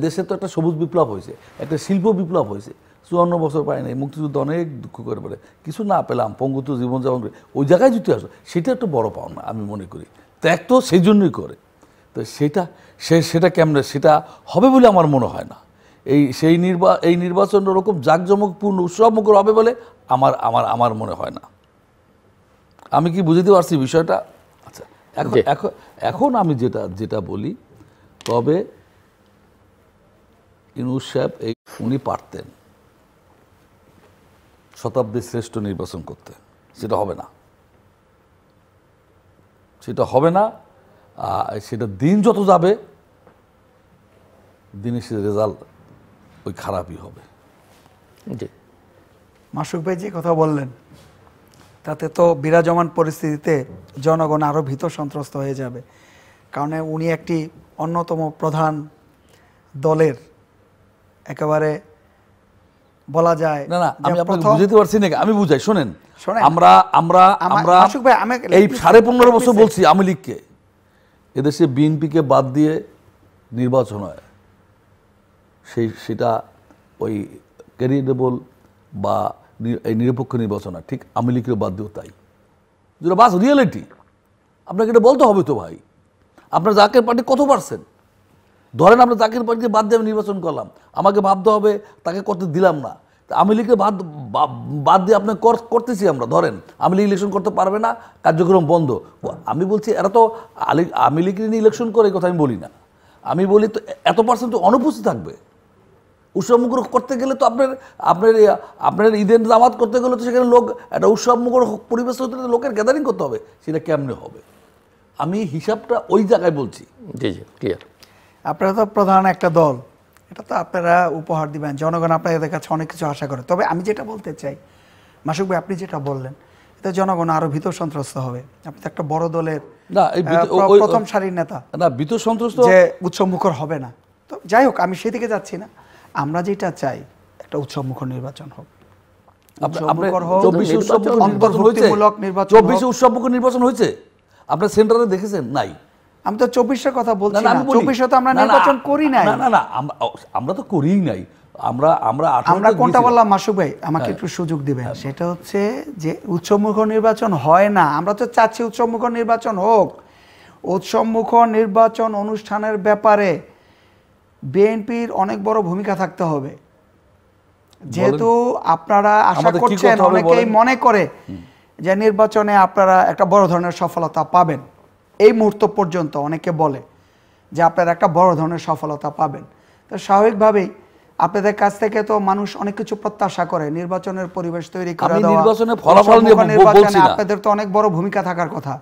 দেশে তো একটা সবুজ বিপ্লব হয়েছে, একটা শিল্প বিপ্লব হয়েছে, 54 বছর পাই নাই, মুক্তিযুদ্ধ অনেক দুঃখ করে বলে কিছু না পেলাম, পঙ্গুত্ব জীবনযাপন করে ওই জায়গায় যদি আসো, সেটা একটা বড় পাওনা আমি মনে করি। ত্যাগ তো সেই জন্যই করে, তো সেটা কেমনে সেটা হবে বলে আমার মনে হয় না। এই নির্বাচন ওরকম জাঁকজমকপূর্ণ উৎসবমুখর হবে বলে আমার মনে হয় না। আমি কি বুঝতে পারছি বিষয়টা? আচ্ছা, এখন আমি যেটা বলি, তবে ইউনূস সাহেব উনি পারতেন শতাব্দীর শ্রেষ্ঠ নির্বাচন করতে, সেটা হবে না, সেটা দিন যত যাবে দিনের সে রেজাল্ট ওই খারাপই হবে।
জি,
মাসুক ভাই যে কথা বললেন, তাতে তো বিরাজমান পরিস্থিতিতে জনগণ আরও ভীত সন্ত্রস্ত হয়ে যাবে, কারণ উনি একটি অন্যতম প্রধান দলের একেবারে বলা যায়।
না আমি আপনাকে বুঝাতে পারছি না, আমি বুঝাই, শোনেন। আমরা এই 15.5 বছর বলছি আওয়ামী লীগকে, এদেশে বিএনপিকে বাদ দিয়ে নির্বাচন হয়, সেটা ওই ক্যারিয়েবল বা এই নিরপেক্ষ নির্বাচন হয়, ঠিক আওয়ামী লীগকে বাদ দিয়েও তাই, যেটা বাস রিয়েলিটি। আপনাকে এটা বলতে হবে তো ভাই। আপনার জাকের পার্টি কত পার্সেন্ট? ধরেন আমরা জাকের পার্টিকে বাদ দিয়ে নির্বাচন করলাম, আমাকে ভাবতে হবে তাকে করতে দিলাম না, আওয়ামী লীগকে বাদ দিয়ে আপনার করতেছি আমরা। ধরেন আওয়ামী লীগ ইলেকশন করতে পারবে না, কার্যক্রম বন্ধ। আমি বলছি এরা তো আওয়ামী লীগ নিয়ে ইলেকশন করে, কথা আমি বলি না। আমি বলি তো এত পার্সেন্ট তো অনুপস্থিত থাকবে। উৎসবমুখর করতে গেলে তো আপনার ঈদের জামাত করতে গেলে তো সেখানে লোক, একটা উৎসবমুখর পরিবেশ হতে লোকের গ্যাদারিং করতে হবে, সেটা কেমনে হবে? আমি হিসাবটা ওই জায়গায় বলছি।
জি জি, ক্লিয়ার।
আপনারা তো প্রধান একটা দল, এটা তো আপনারা উপহার দিবেন, জনগণ আপনাদের কাছে অনেক কিছু আশা করে। তবে আমি যেটা বলতে চাই, মাসুক ভাই আপনি যেটা বললেন, এতে জনগণ আরো ভীত সন্ত্রস্ত হবে। আপনি তো একটা বড় দলের প্রথম সারির নেতা,
না ভীত সন্ত্রস্ত
যে উৎসবমুখর হবে না। তো যাই হোক, আমি সেদিকে যাচ্ছি না। আমরা যেটা চাই, একটা উৎসবমুখর নির্বাচন হোক,
উৎসবমুখর নির্বাচন হয়েছে। আপনার সেন্টারে দেখেছেন? নাই।
আমি তো 24-এর কথা বলছি না, 24-এ তো আমরা নির্বাচন করি নাই।
না আমরা তো করিই নাই।
আমরা কোনটা বললাম মাসুক ভাই, আমাকে একটু সুযোগ দিবেন। সেটা হচ্ছে যে উৎসবমুখর নির্বাচন হয় না। আমরা তো চাচ্ছি উৎসবমুখর নির্বাচন হোক। উৎসবমুখর নির্বাচন অনুষ্ঠানের ব্যাপারে বিএনপির অনেক বড় ভূমিকা থাকতে হবে। যেহেতু আপনারা আশা করছেন, অনেকেই মনে করে যে নির্বাচনে আপনারা একটা বড় ধরনের সফলতা পাবেন, এই মুহূর্ত পর্যন্ত অনেকে বলে যে আপনারা একটা বড় ধরনের সফলতা পাবেন। তো স্বাভাবিকভাবেই আপনাদের কাছ থেকে তো মানুষ অনেক কিছু প্রত্যাশা করে, নির্বাচনের পরিবেশ তৈরি করে দেওয়া,
নির্বাচনের ফলাফল নিয়ে বলছি না।
আপনাদের তো অনেক বড় ভূমিকা থাকার কথা।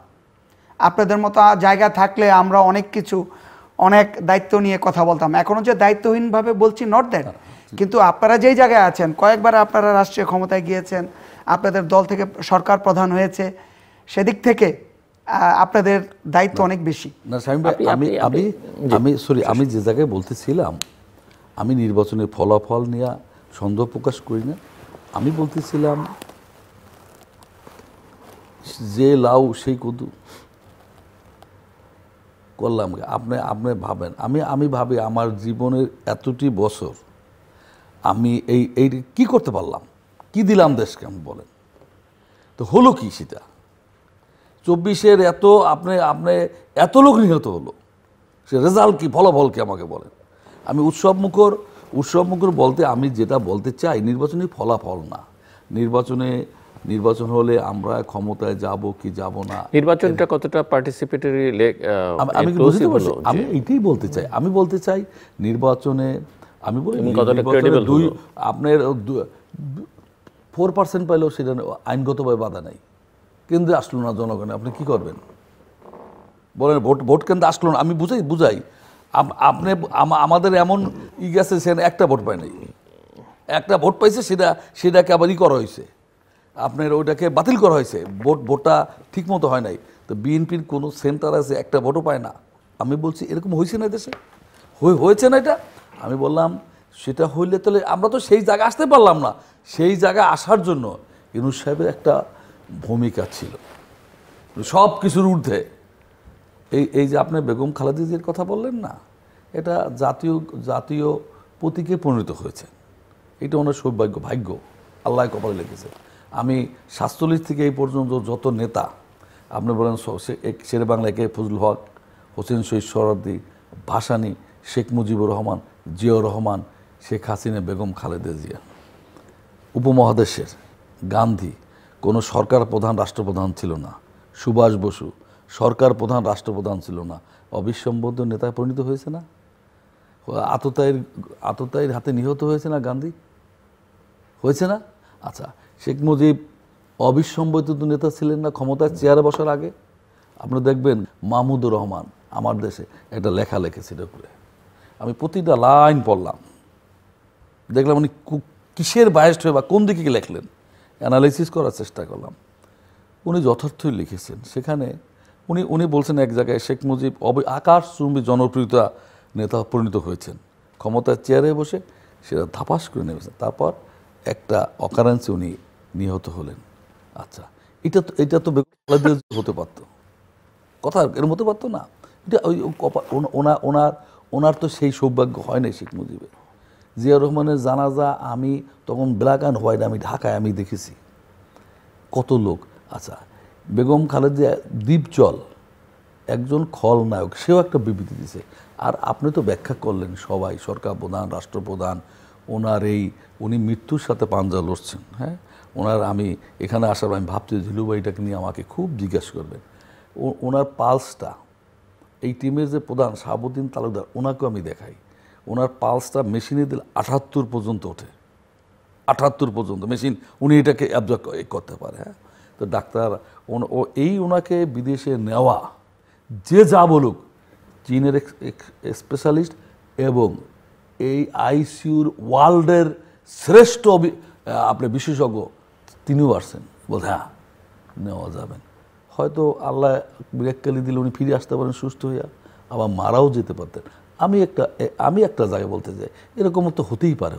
আপনাদের মতো জায়গা থাকলে আমরা অনেক কিছু, অনেক দায়িত্ব নিয়ে কথা বলতাম। এখনো যে দায়িত্বহীনভাবে বলছি, নট দ্যাট, কিন্তু আপনারা যেই জায়গায় আছেন, কয়েকবার আপনারা রাষ্ট্রীয় ক্ষমতায় গিয়েছেন, আপনাদের দল থেকে সরকার প্রধান হয়েছে, সেদিক থেকে আপনাদের দায়িত্ব অনেক বেশি।
না শামীম ভাই, আমি যে জায়গায় বলতেছিলাম, আমি নির্বাচনের ফলাফল নিয়ে সন্দেহ প্রকাশ করি না। আমি বলতেছিলাম যে লাউ সেই কদু করলাম। আপনি ভাবেন, আমি ভাবি আমার জীবনের এতটি বছর আমি এই কি করতে পারলাম, কি দিলাম দেশকে, আমি বলেন তো হলো কি সেটা? 24-এর আপনি এত লোক নিহত হলো, সে রেজাল্ট কি, ফলাফল কি আমাকে বলেন। আমি উৎসবমুখর বলতে আমি যেটা বলতে চাই, নির্বাচনী ফলাফল না। নির্বাচন হলে আমরা ক্ষমতায় যাব কি যাব না,
নির্বাচনটা কতটা পার্টিসিপেটরি,
আমি এইটাই বলতে চাই। আমি বলতে চাই নির্বাচনে, আমি বলি আপনার 4% পাইলেও সেটা আইনগতভাবে বাধা নাই। কেন্দ্রে আসলো না জনগণে, আপনি কি করবেন বলেন? ভোট কেন্দ্রে আসলো না, আমি বুঝাই আপনি আমাদের এমন গেছে, সে একটা ভোট পায় নাই, একটা ভোট পাইছে, সেটাকে আবার করা হয়েছে, আপনার ওইটাকে বাতিল করা হয়েছে, ভোটটা ঠিক মতো হয় নাই। তো বিএনপির কোনো সেন্টার আছে, একটা ভোটও পায় না। আমি বলছি এরকম হয়েছে না দেশে, হয়েছে না এটা? আমি বললাম সেটা হইলে তাহলে আমরা তো সেই জায়গায় আসতে পারলাম না। সেই জায়গায় আসার জন্য ইউনূস সাহেবের একটা ভূমিকা ছিল সব কিছুর ঊর্ধ্বে। এই যে আপনি বেগম খালেদা জিয়ার কথা বললেন না, এটা জাতীয় প্রতীকে পরিণত হয়েছে। এটা ওনার সৌভাগ্য, ভাগ্য, আল্লাহ কপালে লিখেছে। আমি 47 থেকে এই পর্যন্ত যত নেতা, আপনি বলেন শেরে বাংলা একে ফজলুল হক, হোসেন শহীদ সোহরাওয়ার্দী, ভাসানী, শেখ মুজিবুর রহমান, জিয়াউর রহমান, শেখ হাসিনা, বেগম খালেদা জিয়া, উপমহাদেশের গান্ধী, কোনো সরকার প্রধান রাষ্ট্রপ্রধান ছিল না, সুভাষ বসু সরকার প্রধান রাষ্ট্রপ্রধান ছিল না, অবিসম্বদ্ধ নেতায় পরিণত হয়েছে না? আততায়ীর হাতে নিহত হয়েছে না গান্ধী, হয়েছে না? আচ্ছা, শেখ মুজিব অবিসম্বদ্ধ নেতা ছিলেন না ক্ষমতায় চেয়ারে বসার আগে? আপনি দেখবেন মাহমুদুর রহমান আমার দেশে একটা লেখা লিখেছিল উপরে, আমি প্রতিটা লাইন পড়লাম, দেখলাম উনি কিসের বায়াসড হয়ে বা কোন দিকে লেখলেন, অ্যানালাইসিস করার চেষ্টা করলাম। উনি যথার্থই লিখেছেন। সেখানে উনি বলছেন এক জায়গায় শেখ মুজিব আকাশচুম্বী জনপ্রিয়তা নেতা পরিণত হয়েছেন, ক্ষমতার চেয়ারে বসে সেটা ধাপাস করে নেমেছেন, তারপর একটা অকারেন্সে উনি নিহত হলেন। আচ্ছা, এটা তো হতে পারত, কথা এর মতো পারতো না? এটা ওনার তো সেই সৌভাগ্য হয় নাই শেখ মুজিবের। জিয়াউর রহমানের জানাজা আমি তখন ব্ল্যাক অ্যান্ড হোয়াইট, আমি ঢাকায় আমি দেখেছি কত লোক। আচ্ছা, বেগম খালেদা দ্বীপজল একজন খলনায়ক, সেও একটা বিবৃতি দিছে। আর আপনি তো ব্যাখ্যা করলেন সবাই, সরকার প্রধান, রাষ্ট্রপ্রধান, উনি মৃত্যুর সাথে পাঞ্জা লড়ছেন। হ্যাঁ, আমি এখানে আসার আমি ভাবছি ঝিলুভাইটাকে নিয়ে আমাকে খুব জিজ্ঞেস করবেন। ওনার পালসটা, এই টিমের যে প্রধান শাহাবুদ্দিন তালুকদার, ওনাকেও আমি দেখাই, ওনার পালসটা মেশিনে দিলে 78 পর্যন্ত ওঠে, 78 পর্যন্ত মেশিন, উনি এটাকে অ্যাবজর্ব করতে পারে। হ্যাঁ, তো ডাক্তার ওনাকে বিদেশে নেওয়া, যে যা বলুক, চীনের স্পেশালিস্ট এবং এই আইসিইউর ওয়ার্ল্ডের শ্রেষ্ঠ আপনি বিশেষজ্ঞ, তিনিও আসছেন, বল হ্যাঁ নেওয়া যাবেন। হয়তো আল্লাহ বিরাক্কালি দিলে উনি ফিরে আসতে পারেন সুস্থ হইয়া, আবার মারাও যেতে পারতেন। আমি একটা জায়গায় বলতে চাই, এরকম তো হতেই পারে,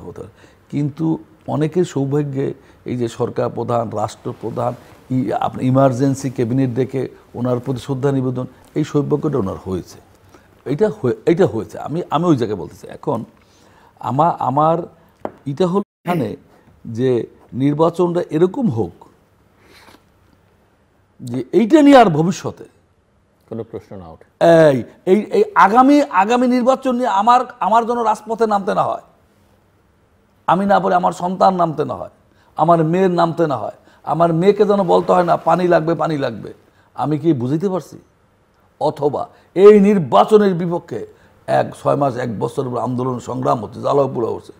কিন্তু অনেকের সৌভাগ্যে এই যে সরকার প্রধান, রাষ্ট্রপ্রধান, আপনি ইমার্জেন্সি ক্যাবিনেট ডেকে ওনার প্রতি শ্রদ্ধা নিবেদন, এই সৌভাগ্যটা ওনার হয়েছে, এইটা হয়েছে। আমি ওই জায়গায় বলতে চাই। এখন আমার এটা হলো এখানে যে নির্বাচনটা এরকম হোক যে এইটা নিয়ে আর ভবিষ্যতে
কোনো প্রশ্ন না ওঠে।
এই এই এই আগামী নির্বাচন নিয়ে আমার জন্য রাজপথে নামতে না হয়, আমি না বলে আমার সন্তান নামতে না হয়, আমার মেয়ের নামতে না হয়, আমার মেয়েকে যেন বলতে হয় না পানি লাগবে পানি লাগবে। আমি কি বুঝতে পারছি? অথবা এই নির্বাচনের বিপক্ষে 6 মাস 1 বছর আন্দোলন সংগ্রাম হচ্ছে, জ্বালাও পুরো হচ্ছে।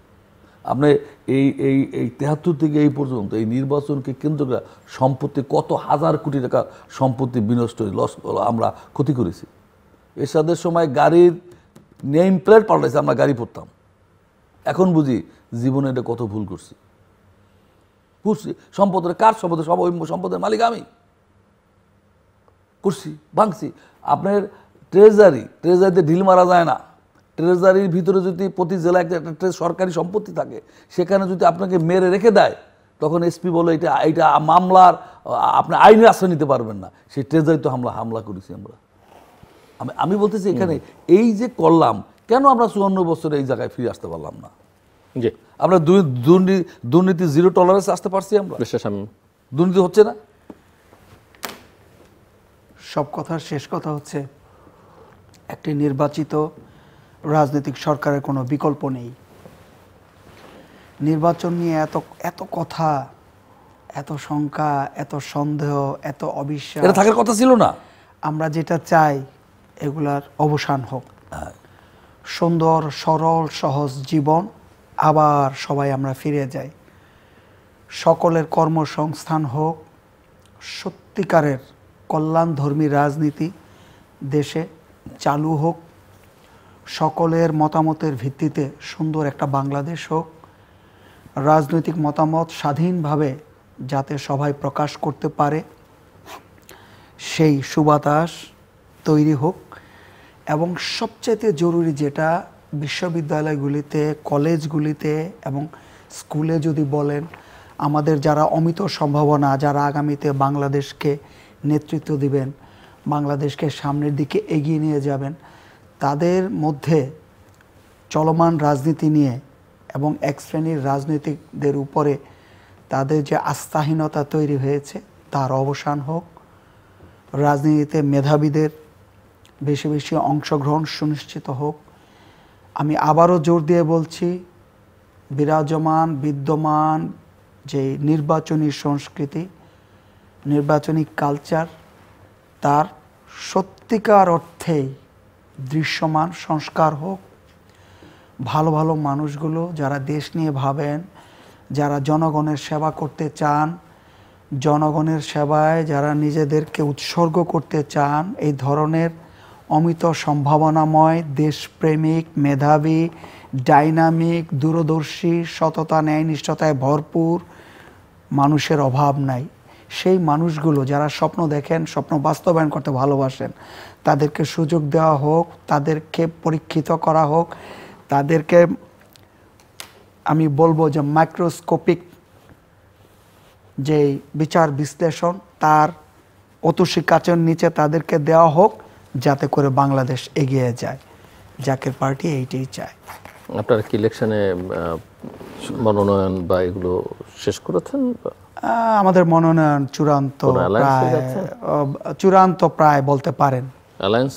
আপনি এই এই এই 73 থেকে এই পর্যন্ত এই নির্বাচনকে কেন্দ্র করে সম্পত্তি কত হাজার কোটি টাকা সম্পত্তি বিনষ্ট লস আমরা ক্ষতি করেছি। এরশাদের সময় গাড়ির নেম প্লেট পাল্টাইছে, আমরা গাড়ি পড়তাম। এখন বুঝি জীবনে এটা কত ভুল করছি। সম্পদের কার সম্পদের, সব ওই সম্পদের মালিক আমি করছি, ভাঙছি। আপনার ট্রেজারিতে ঢিল মারা যায় না। ট্রেজারির ভিতরে যদি প্রতি জেলায় একটা সরকারি সম্পত্তি থাকে, সেখানে যদি আপনাকে মেরে রেখে দেয়, তখন এসপি বলে এটা মামলার আপনি আইনের আশ্রয় নিতে পারবেন না। সেই ট্রেজারি তো হামলা করেছি আমরা। আমি বলতেছি এখানে এই যে করলাম, কেন আমরা 54 বছরে এই জায়গায় ফিরে আসতে পারলাম না?
জি,
আমরা দুর্নীতি জিরো টলারেন্স আসতে পারছি আমরা? দুর্নীতি হচ্ছে না।
সব কথার শেষ কথা হচ্ছে, একটি নির্বাচিত রাজনৈতিক সরকারের কোনো বিকল্প নেই। নির্বাচন নিয়ে এত কথা, এত শঙ্কা, এত সন্দেহ, এত অবিশ্বাস,
এটা থাকার কথা ছিল না।
আমরা যেটা চাই এগুলার অবসান হোক। সুন্দর সরল সহজ জীবন আবার সবাই আমরা ফিরে যাই। সকলের কর্মসংস্থান হোক, সত্যিকারের কল্যাণধর্মী রাজনীতি দেশে চালু হোক, সকলের মতামতের ভিত্তিতে সুন্দর একটা বাংলাদেশ হোক, রাজনৈতিক মতামত স্বাধীনভাবে যাতে সবাই প্রকাশ করতে পারে সেই সুবাতাস তৈরি হোক। এবং সবচেয়ে জরুরি যেটা, বিশ্ববিদ্যালয়গুলিতে, কলেজগুলিতে এবং স্কুলে যদি বলেন, আমাদের যারা অমিত সম্ভাবনা, যারা আগামীতে বাংলাদেশকে নেতৃত্ব দিবেন, বাংলাদেশকে সামনের দিকে এগিয়ে নিয়ে যাবেন, তাদের মধ্যে চলমান রাজনীতি নিয়ে এবং এক শ্রেণীর রাজনীতিকদের উপরে তাদের যে আস্থাহীনতা তৈরি হয়েছে তার অবসান হোক। রাজনীতিতে মেধাবীদের বেশি বেশি অংশগ্রহণ সুনিশ্চিত হোক। আমি আবারও জোর দিয়ে বলছি, বিদ্যমান যে নির্বাচনী সংস্কৃতি, নির্বাচনী কালচার, তার সত্যিকার অর্থেই দৃশ্যমান সংস্কার হোক। ভালো ভালো মানুষগুলো যারা দেশ নিয়ে ভাবেন, যারা জনগণের সেবা করতে চান, জনগণের সেবায় যারা নিজেদেরকে উৎসর্গ করতে চান, এই ধরনের অমিত সম্ভাবনাময়, দেশপ্রেমিক, মেধাবী, ডাইনামিক, দূরদর্শী, সততা ন্যায়নিষ্ঠতায় ভরপুর মানুষের অভাব নাই। সেই মানুষগুলো যারা স্বপ্ন দেখেন, স্বপ্ন বাস্তবায়ন করতে ভালোবাসেন, তাদেরকে সুযোগ দেওয়া হোক, তাদেরকে পরীক্ষিত করা হোক, তাদেরকে আমি বলবো যে মাইক্রোস্কোপিক যে বিচার বিশ্লেষণ, তার অতসী কাচের নিচে তাদেরকে দেওয়া হোক, যাতে করে বাংলাদেশ এগিয়ে যায়। জাকের পার্টি এইটাই চায়।
আপনারা কি ইলেকশনে মনোনয়ন বা এগুলো শেষ করেছেন?
আমাদের মনোনয়ন চূড়ান্ত প্রায় বলতে পারেন।
অ্যালায়েন্স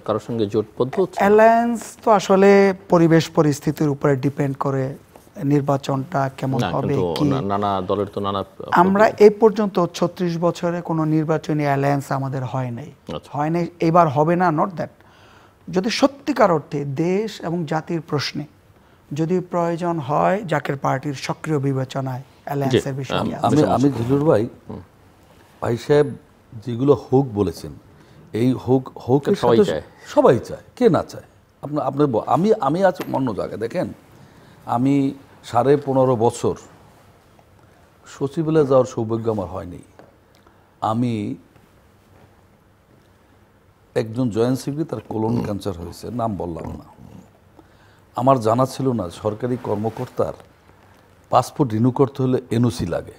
কারোর সঙ্গে জোটবদ্ধ হচ্ছে?
অ্যালায়েন্স তো আসলে পরিবেশ পরিস্থিতির উপরে ডিপেন্ড করে নির্বাচনটা কেমন হবে। কি
নানা দলের তো নানা,
আমরা এই পর্যন্ত 36 বছরে কোনো নির্বাচনী অ্যালায়েন্স আমাদের হয় নাই, এবার হবে না। নট দ্যাট, যদি সত্যিকার অর্থে দেশ এবং জাতির প্রশ্নে যদি প্রয়োজন হয়, জাকের পার্টির সক্রিয় বিবেচনায় অ্যালায়েন্সের বিষয়।
আমি জিলুর ভাই সাহেব যেগুলো হোক বলেছেন, এই হোক সবাই চায়, কে না চায়? আমি আজ অন্য জায়গায় দেখেন, আমি 15.5 বছর সচিবালয়ে যাওয়ার সৌভাগ্য আমার হয়নি। আমি একজন জয়েন্ট সেক্রেটারি, তার কোলন ক্যান্সার হয়েছে, নাম বললাম না। আমার জানা ছিল না সরকারি কর্মকর্তার পাসপোর্ট রিনিউ করতে হলে এনওসি লাগে,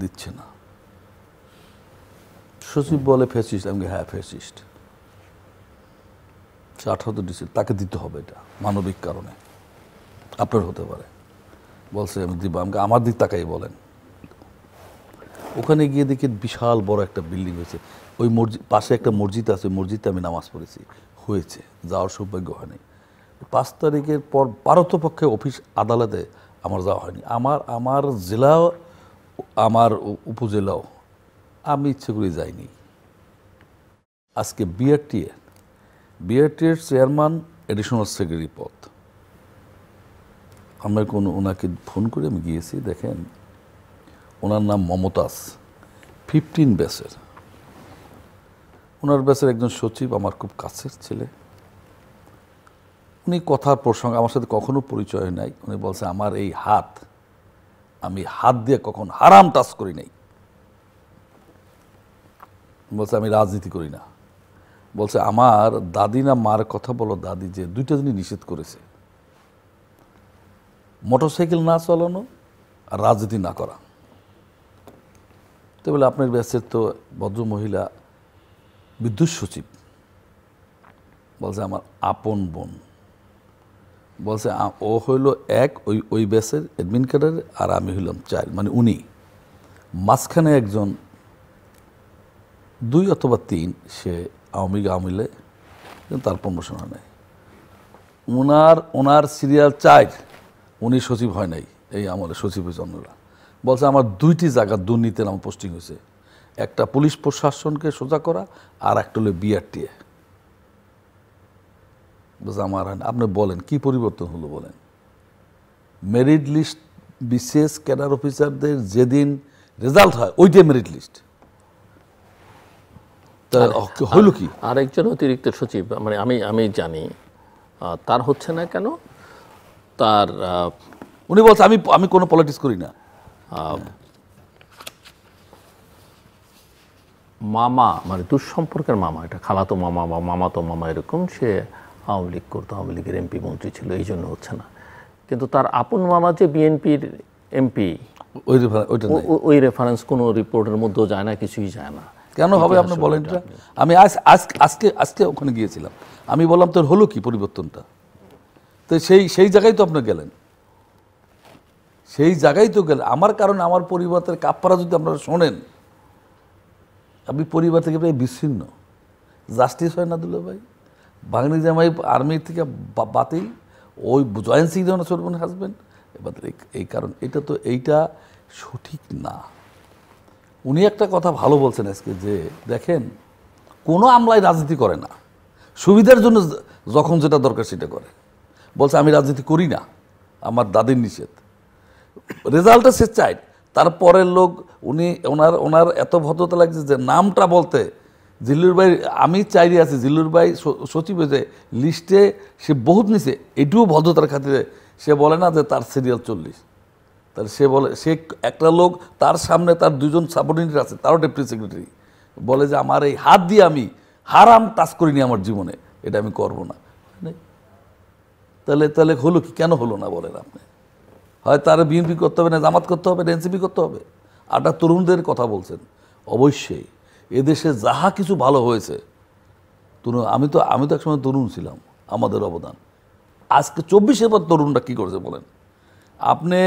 দিচ্ছে না। সচিব বলে ফ্যাসিস্ট, আমি হ্যাঁ ফ্যাসিস্ট। 18 ডিসেম্বর তাকে দিতে হবে, এটা মানবিক কারণে, আপনার হতে পারে। বলছে আমি দিব, আমাকে আমার দিক তাকাই বলেন। ওখানে গিয়ে দেখি বিশাল বড় একটা বিল্ডিং হয়েছে, ওই মসজিদ পাশে একটা মসজিদ আছে, ওই মসজিদে আমি নামাজ পড়েছি, হয়েছে, যাওয়ার সৌভাগ্য হয়নি। 5 তারিখের পর পারতপক্ষে অফিস আদালতে আমার যাওয়া হয়নি। আমার জেলাও, আমার উপজেলাও আমি ইচ্ছে করে যাইনি। আজকে বিআরটিএর চেয়ারম্যান এডিশনাল সেক্রেটারি পদ, আমরা ওনাকে ফোন করে আমি গিয়েছি, দেখেন ওনার নাম মমতাজ, 15 ব্যাচের, ওনার ব্যাচের একজন সচিব, আমার খুব কাছের ছেলে। উনি কথার প্রসঙ্গ, আমার সাথে কখনো পরিচয় নাই, উনি বলছে আমার এই হাত, আমি হাত দিয়ে কখন হারাম টাচ করি নাই। বলছে আমি রাজনীতি করি না। বলছে আমার দাদি না মার কথা বলো, দাদি যে 2টা জিনিস নিষেধ করেছে, মোটরসাইকেল না চালানো আর রাজনীতি না করা। তো বলে আপনার ব্যাচের তো ভদ্র মহিলা বিদ্যুৎ সচিব, বলছে আমার আপন বোন, বলছে ও হইল এক, ওই ব্যাচের অ্যাডমিন ক্যাডার, আর আমি হইলাম 4, মানে উনি মাঝখানে একজন 2 অথবা 3, সে আওয়ামী লীগ তার প্রমোশন হয় নাই। ওনার সিরিয়াল 4, উনি সচিব হয় নাই, এই আমলে সচিব হয়েছে অন্যরা। বলছে আমার 2টি জায়গা দুর্নীতির আমার পোস্টিং হয়েছে, একটা পুলিশ প্রশাসনকে সোজা করা, আর একটা হলো বিআরটিএ। বলছে আমার হয় না। আপনি বলেন কি পরিবর্তন হলো বলেন? মেরিট লিস্ট বিশেষ ক্যাডার অফিসারদের যেদিন রেজাল্ট হয় ওইটাই মেরিট লিস্ট, হইল কি?
আরেকজন অতিরিক্ত সচিব, মানে আমি জানি তার হচ্ছে না কেন, তার
উনি বলছে আমি কোনো পলিটিক্স করি না।
মামা, মানে দুঃসম্পর্কের মামা, এটা খালাতো মামা বা মামাতো মামা এরকম, সে আওয়ামী লীগ করতো, আওয়ামী লীগের এমপি মন্ত্রী ছিল, এই জন্য হচ্ছে না। কিন্তু তার আপন মামা যে বিএনপির এমপি, ওই রেফারেন্স কোনো রিপোর্টের মধ্যেও যায় না, কিছুই যায় না।
কেন হবে আপনি বলেন? আমি আজকে ওখানে গিয়েছিলাম, আমি বললাম তোর হলো কি পরিবর্তনটা? তো সেই জায়গায় তো আপনি গেলেন, সেই জায়গায় তো গেলেন। আমার কারণে আমার পরিবারের কাপ্পারা যদি আপনারা শোনেন, আমি পরিবার থেকে প্রায় বিচ্ছিন্ন। জাস্টিস হয় না দুলা ভাই, বাঙালি জামাই আর্মি থেকে বাতিল, ওই জয়েন্ট সিং যেমন চলবেন হাসবেন্ড, এবার এই কারণ এইটা সঠিক না। উনি একটা কথা ভালো বলছেন আজকে, যে দেখেন কোনো আমলাই রাজনীতি করে না, সুবিধার জন্য যখন যেটা দরকার সেটা করে। বলছে আমি রাজনীতি করি না, আমার দাদির নিষেধ, রেজাল্টটা সে চাই। তারপরের লোক ওনার এত ভদ্রতা লাগছে যে নামটা বলতে, জিল্লুর ভাই আমি চাইরে আছি, জিল্লুর ভাই সচিব হয়েছে লিস্টে, সে বহুত নিচে, এটুও ভদ্রতার খাতিরে সে বলে না যে তার সিরিয়াল 40। তাহলে সে বলে, সে একটা লোক তার সামনে তার 2জন সাবঅর্ডিনেট আছে, তারও ডেপুটি সেক্রেটারি, বলে যে আমার এই হাত দিয়ে আমি হারাম টাচ করিনি আমার জীবনে, এটা আমি করব না। তাহলে হলো কি? কেন হলো না বলেন আপনি? হয় তার বিএনপি করতে হবে, না জামাত করতে হবে, না এনসিপি করতে হবে। আর তরুণদের কথা বলছেন, অবশ্যই এদেশে যাহা কিছু ভালো হয়েছে, আমি তো একসময় তরুণ ছিলাম, আমাদের অবদান। আজকে 24-এর পর তরুণরা কী করেছে বলেন? আপনি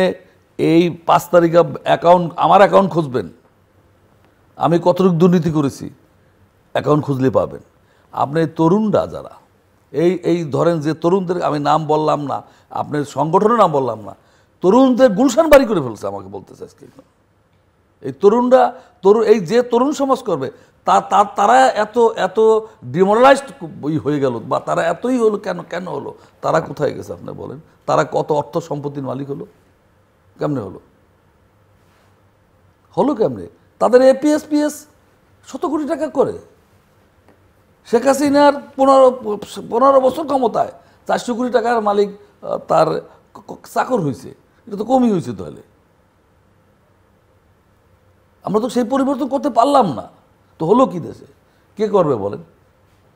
এই 5 তারিখে আমার অ্যাকাউন্ট খুঁজবেন, আমি কতটুকু দুর্নীতি করেছি অ্যাকাউন্ট খুঁজলে পাবেন। আপনি তরুণরা যারা এই ধরেন যে তরুণদের আমি নাম বললাম না, আপনার সংগঠনের নাম বললাম না, তরুণদের গুলশান বাড়ি করে ফেলছে আমাকে বলতেছে আজকে। এই তরুণরা এই যে তরুণ সমাজ করবে তারা এত ডিমোরালাইজড হয়ে গেল, বা তারা এতই হলো কেন হলো? তারা কোথায় গেছে আপনি বলেন? তারা কত অর্থ সম্পত্তির মালিক হলো? কেমনে হলো কেমনে? তাদের এপিএস 100 কোটি টাকা করে। শেখ হাসিনার 15 বছর ক্ষমতায় 400 কোটি টাকার মালিক তার চাকর হয়েছে, এটা তো কমই হয়েছে। তাহলে আমরা তো সেই পরিবর্তন করতে পারলাম না, তো হলো কি দেশে? কে করবে বলেন?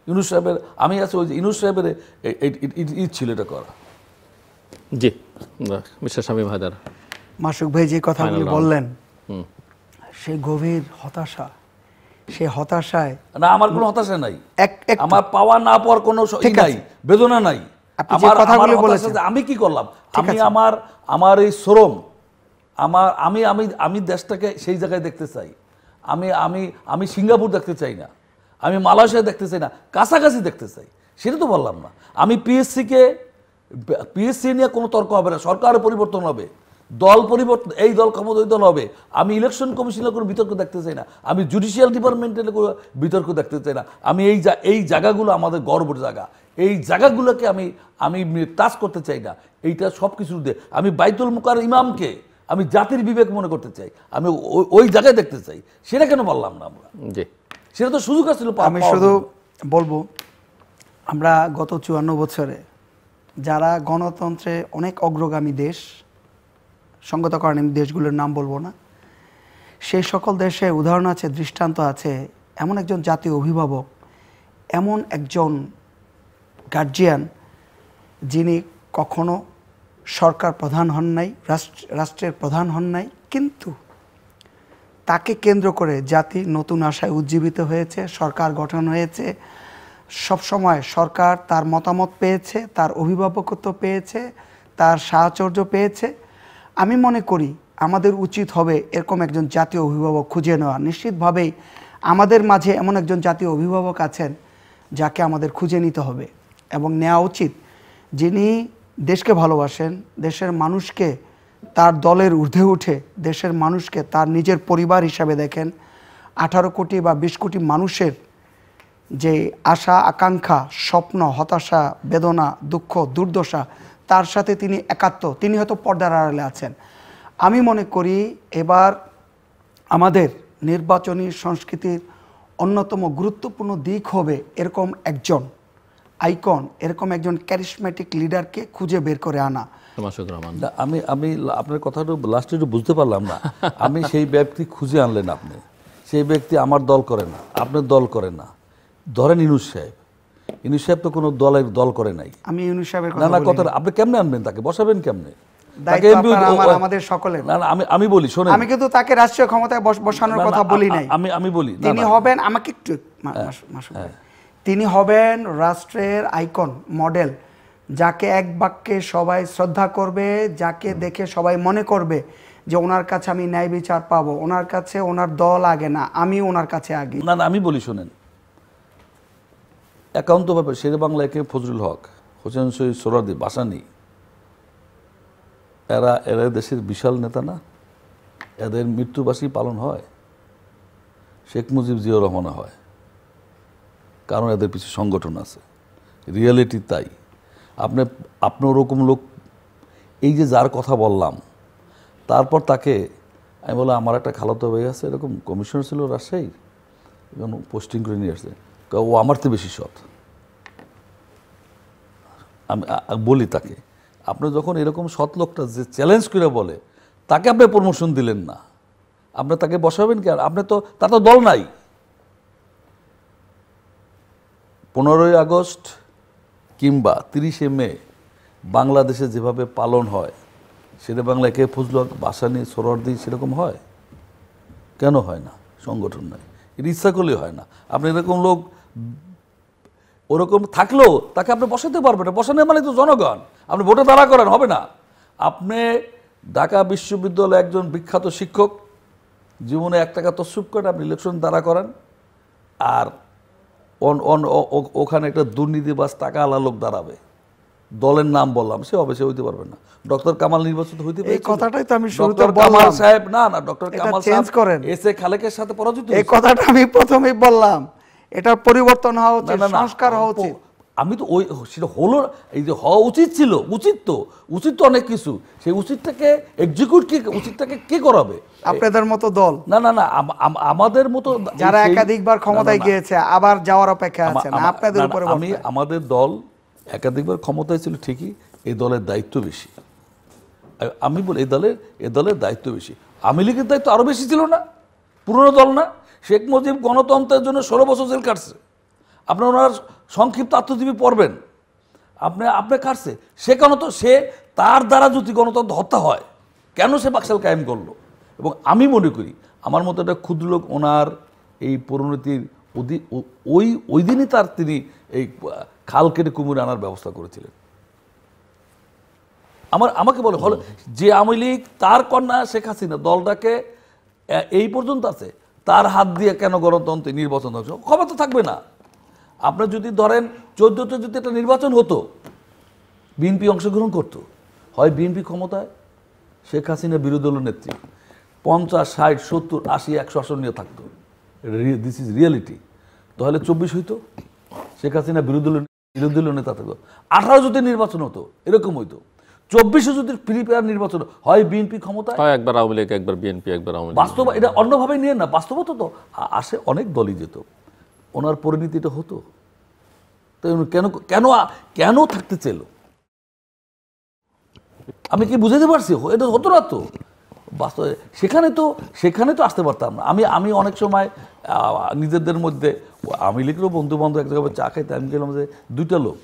ইউনূস সাহেবের, আমি আছি ওই যে ইউনূস সাহেবের ছিল এটা করা।
জি, মিস্টার শামীম হায়দার,
মাসুক ভাই যে কথাগুলি বললেন, সেই গভীর হতাশা, সেই হতাশায়
না, আমার কোনো হতাশা নাই, আমার পাওয়া না পাওয়ার কোনো নাই, বেদনা নাই। আমি কি করলাম? আমি আমার এই শ্রম, আমি দেশটাকে সেই জায়গায় দেখতে চাই। আমি আমি আমি সিঙ্গাপুর দেখতে চাই না, আমি মালয়েশিয়া দেখতে চাই না, কাছাকাছি দেখতে চাই, সেটা তো বললাম না। আমি পিএসসি নিয়ে কোনো তর্ক হবে না, সরকারের পরিবর্তন হবে, দল পরিবর্তন, এই দল ক্ষমতা ওই দল হবে। আমি ইলেকশন কমিশনের কোনো বিতর্ক দেখতে চাই না, আমি জুডিশিয়াল ডিপার্টমেন্টের কোনো বিতর্ক দেখতে চাই না। আমি এই জায়গাগুলো আমাদের গর্বের জায়গা, এই জায়গাগুলোকে আমি টাচ করতে চাই না। এইটা সব কিছু দিয়ে আমি বাইতুল মুকার ইমামকে আমি জাতির বিবেক মনে করতে চাই, আমি ওই জায়গায় দেখতে চাই। সেটা কেন বললাম না আমরা?
জি,
সেটা তো সুযোগ আসছিল।
আমি শুধু বলবো, আমরা গত 54 বছরে যারা গণতন্ত্রে অনেক অগ্রগামী দেশ, সঙ্গতকরণ দেশগুলোর নাম বলবো না, সেই সকল দেশে উদাহরণ আছে, দৃষ্টান্ত আছে, এমন একজন জাতীয় অভিভাবক, এমন একজন গার্জিয়ান যিনি কখনো সরকার প্রধান হন নাই, রাষ্ট্রের প্রধান হন নাই, কিন্তু তাকে কেন্দ্র করে জাতি নতুন আশায় উজ্জীবিত হয়েছে, সরকার গঠন হয়েছে, সবসময় সরকার তার মতামত পেয়েছে, তার অভিভাবকত্ব পেয়েছে, তার সাহচর্য পেয়েছে। আমি মনে করি আমাদের উচিত হবে এরকম একজন জাতীয় অভিভাবক খুঁজে নেওয়া। নিশ্চিতভাবেই আমাদের মাঝে এমন একজন জাতীয় অভিভাবক আছেন যাকে আমাদের খুঁজে নিতে হবে এবং নেওয়া উচিত, যিনি দেশকে ভালোবাসেন, দেশের মানুষকে তার দলের ঊর্ধ্বে উঠে দেশের মানুষকে তার নিজের পরিবার হিসাবে দেখেন। 18 কোটি বা 20 কোটি মানুষের যে আশা আকাঙ্ক্ষা, স্বপ্ন, হতাশা, বেদনা, দুঃখ, দুর্দশা, তার সাথে তিনি একাত্ম। তিনি হয়তো পর্দার আড়ালে আছেন। আমি মনে করি এবার আমাদের নির্বাচনী সংস্কৃতির অন্যতম গুরুত্বপূর্ণ দিক হবে এরকম একজন আইকন, এরকম একজন ক্যারিসমেটিক লিডারকে খুঁজে বের করে আনা।
আমি আপনার কথাটা লাস্টে একটু বুঝতে পারলাম না। আমি সেই ব্যক্তি খুঁজে আনলেন আপনি, সেই ব্যক্তি আমার দল করে না, আপনার দল করে না। ধরেন ইউনূস সাহেব তো কোনো দল করে নাই।
আমি ইউনূস সাহেবের
কথা আপনি কেমনে আনবেন, তাকে বসাবেন কেমনে?
আমাদের সকলের।
না আমি বলি, শোনেন,
আমি কিন্তু তাকে রাষ্ট্রীয় ক্ষমতায় বসানোর কথা বলি নাই।
আমি বলি
তিনি হবেন, আমাকে একটু তিনি হবেন রাষ্ট্রের আইকন, মডেল, যাকে এক বাক্যে সবাই শ্রদ্ধা করবে, যাকে দেখে সবাই মনে করবে যে ওনার কাছে আমি ন্যায় বিচার পাবো, ওনার কাছে ওনার দল আগে না, আমি ওনার কাছে আগে।
না আমি বলি, শোনেন, একান্তভাবে শেরে বাংলা একে ফজলুল হক, হোসেন শহীদ সোহরাওয়ার্দী, ভাসানী, এরা দেশের বিশাল নেতা না? এদের মৃত্যুবার্ষিকী পালন হয়, শেখ মুজিব জিয়াউর রহমান হয়, কারণ এদের পিছু সংগঠন আছে। রিয়েলিটি তাই। আপনি ওরকম লোক, এই যে যার কথা বললাম, তারপর তাকে আমি বললাম আমার একটা খালাতো ভাই আছে, এরকম কমিশনার ছিল রাজশাহীর, এবং পোস্টিং করে নিয়ে আসছে, ও আমার তো বেশি সৎ। আমি বলি তাকে, আপনি যখন এরকম সৎ লোকটা যে চ্যালেঞ্জ করে বলে, তাকে আপনি প্রমোশন দিলেন না, আপনি তাকে বসাবেন কি? আর আপনি তো, তার তো দল নাই। 15ই আগস্ট কিংবা 30শে মে বাংলাদেশে যেভাবে পালন হয়, সেটা বাংলায় কে ফজলুল হক, ভাসানী, সোহরাওয়ার্দী সেরকম হয়? কেন হয় না? সংগঠন নাই, এটা ইচ্ছা করলেই হয় না। আপনি এরকম লোক ওরকম থাকলেও তাকে আপনি বসাতে পারবেন না। বসানো মানে তো জনগণ, আপনি ভোটে দাঁড়া করেন, হবে না। আপনি ঢাকা বিশ্ববিদ্যালয়ে একজন বিখ্যাত শিক্ষক, জীবনে 1 টাকা তসরুপ করেন, আপনি ইলেকশন দাঁড়া করেন, আর ওখানে একটা দুর্নীতিবাজ টাকা আলা লোক দাঁড়াবে, দলের নাম বললাম, সে হবে, সে হইতে পারবে না। ডক্টর কামাল নির্বাচিত হইতে পারে,
এই কথাটাই তো আমি শুরুতে
ডক্টর কামাল সাহেব না ডক্টর কামাল
চেঞ্জ করেন,
এসে খালেকের সাথে পরাজিত।
এই কথাটা আমি প্রথমেই বললাম, এটার পরিবর্তন হওয়া উচিত, সংস্কার হওয়া উচিত।
আমি তো ওই সেটা হলো, এই যে হওয়া উচিত ছিল, উচিত তো অনেক কিছু, সেই উচিতটাকে এক্সিকিউট উচিতটাকে কে করাবে?
আপনাদের মতো দল
না, আমাদের মতো
যারা একাধিকবার ক্ষমতায় গিয়েছে, আবার যাওয়ার অপেক্ষা আছে না আপনাদের উপরে।
আমাদের দল একাধিকবার ক্ষমতায় ছিল ঠিকই, এই দলের দায়িত্ব বেশি। আমি বলি এই দলের দায়িত্ব বেশি। আওয়ামী লীগের দায়িত্ব আরো বেশি ছিল না? পুরনো দল না? শেখ মুজিব গণতন্ত্রের জন্য 16 বছর জেল কাটছে। আপনার ওনার সংক্ষিপ্ত আত্মজীবী পড়বেন, আপনি কাটছে। সে কেন, তো সে তার দ্বারা যদি গণতন্ত্র হত্যা হয়, কেন সে বাকশাল কায়েম করলো? এবং আমি মনে করি আমার মতো একটা ক্ষুদ্র লোক ওনার এই পরিণতির ওই দিনই তিনি এই খাল কেটে কুমির আনার ব্যবস্থা করেছিলেন। আমাকে বলে হলো যে আওয়ামী লীগ, তার কন্যা শেখ হাসিনা দলটাকে এই পর্যন্ত আছে, তার হাত দিয়ে কেন গণতন্ত্রে নির্বাচন হবে? ক্ষমতা থাকবে না। আপনার যদি ধরেন 14তে যদি একটা নির্বাচন হতো, বিএনপি অংশগ্রহণ করতো, হয় বিএনপি ক্ষমতায়, শেখ হাসিনা বিরোধী দলের নেত্রী 50, 60, 70, 80, 100 আসন নিয়ে থাকতো। This is reality. তাহলে 24 হইতো, শেখ হাসিনা বিরোধী দলীয় নেতা থাকতো। 18 যদি নির্বাচন হতো, এরকম হইতো। 24 যদি প্রিপেয়ার নির্বাচন হয়, বিএনপি ক্ষমতায়,
হয় একবার আওয়ামী লীগ, একবার বিএনপি, একবার আওয়ামী লীগ।
বাস্তব এটা অন্যভাবে নিয়ে না, বাস্তবতা তো আসে, অনেক দলই যেত, ওনার পরিণতিটা হতো। তো কেন কেন কেন থাকতে চাইল? আমি কি বুঝাতে পারছি? এটা হতো না তো বাস্তবে। সেখানে তো আসতে পারতাম না। আমি অনেক সময় নিজেদের মধ্যে, আওয়ামী লীগেরও বন্ধু বান্ধব এক জায়গায় চা খাইতে, আমি গেলাম যে 2টা লোক,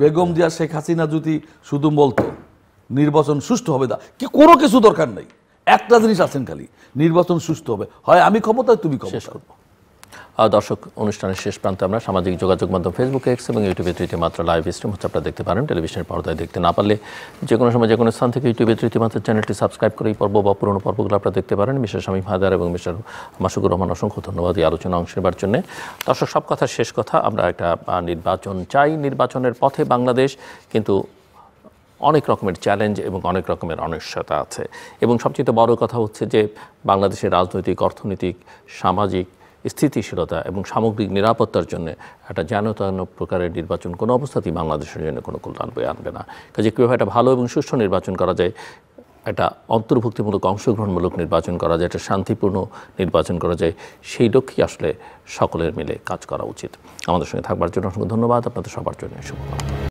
বেগম জিয়া, শেখ হাসিনা যদি শুধু বলতো নির্বাচন সুষ্ঠু হবে, কি কোনো কিছু দরকার নেই, একটা জিনিস আছেন খালি, নির্বাচন সুষ্ঠু হবে, হয় আমি ক্ষমতায় তুমি ক্ষমতা।
দর্শক, অনুষ্ঠানের শেষ প্রান্তে আমরা সামাজিক যোগাযোগ মাধ্যম ফেসবুক, এক্স এবং ইউটিউবে তৃতীয় মাত্রা লাইভ স্ট্রিম হচ্ছে, আপনারা দেখতে পারেন। টেলিভিশনের পর্দায় দেখতে না পারলে যে কোনো সময় যে কোনো স্থান থেকে ইউটিউবে তৃতীয় মাত্রার চ্যানেলটি সাবস্ক্রাইব করে এই পর্ব বা পুরোনো পর্বগুলো আপনারা দেখতে পারেন। মিস্টার শামীম হায়দার এবং মিস্টার মাসুকুর রহমান, অসংখ্য ধন্যবাদ এই আলোচনা অংশ নেবার জন্য। দর্শক, সব কথার শেষ কথা, আমরা একটা নির্বাচন চাই, নির্বাচনের পথে বাংলাদেশ, কিন্তু অনেক রকমের চ্যালেঞ্জ এবং অনেক রকমের অনিশ্চয়তা আছে। এবং সবচেয়ে বড় কথা হচ্ছে যে বাংলাদেশের রাজনৈতিক, অর্থনৈতিক, সামাজিক স্থিতিশীলতা এবং সামগ্রিক নিরাপত্তার জন্য একটা যেন তেন প্রকারের নির্বাচন কোনো অবস্থাতেই বাংলাদেশের জন্য কোনো কল্যাণ বয়ে আনবে না। কাজে কীভাবে একটা ভালো এবং সুষ্ঠু নির্বাচন করা যায়, একটা অন্তর্ভুক্তিমূলক, অংশগ্রহণমূলক নির্বাচন করা যায়, একটা শান্তিপূর্ণ নির্বাচন করা যায়, সেই লক্ষ্যেই আসলে সকলের মিলে কাজ করা উচিত। আমাদের সঙ্গে থাকবার জন্য অসংখ্য ধন্যবাদ। আপনাদের সবার জন্য শুভকামনা।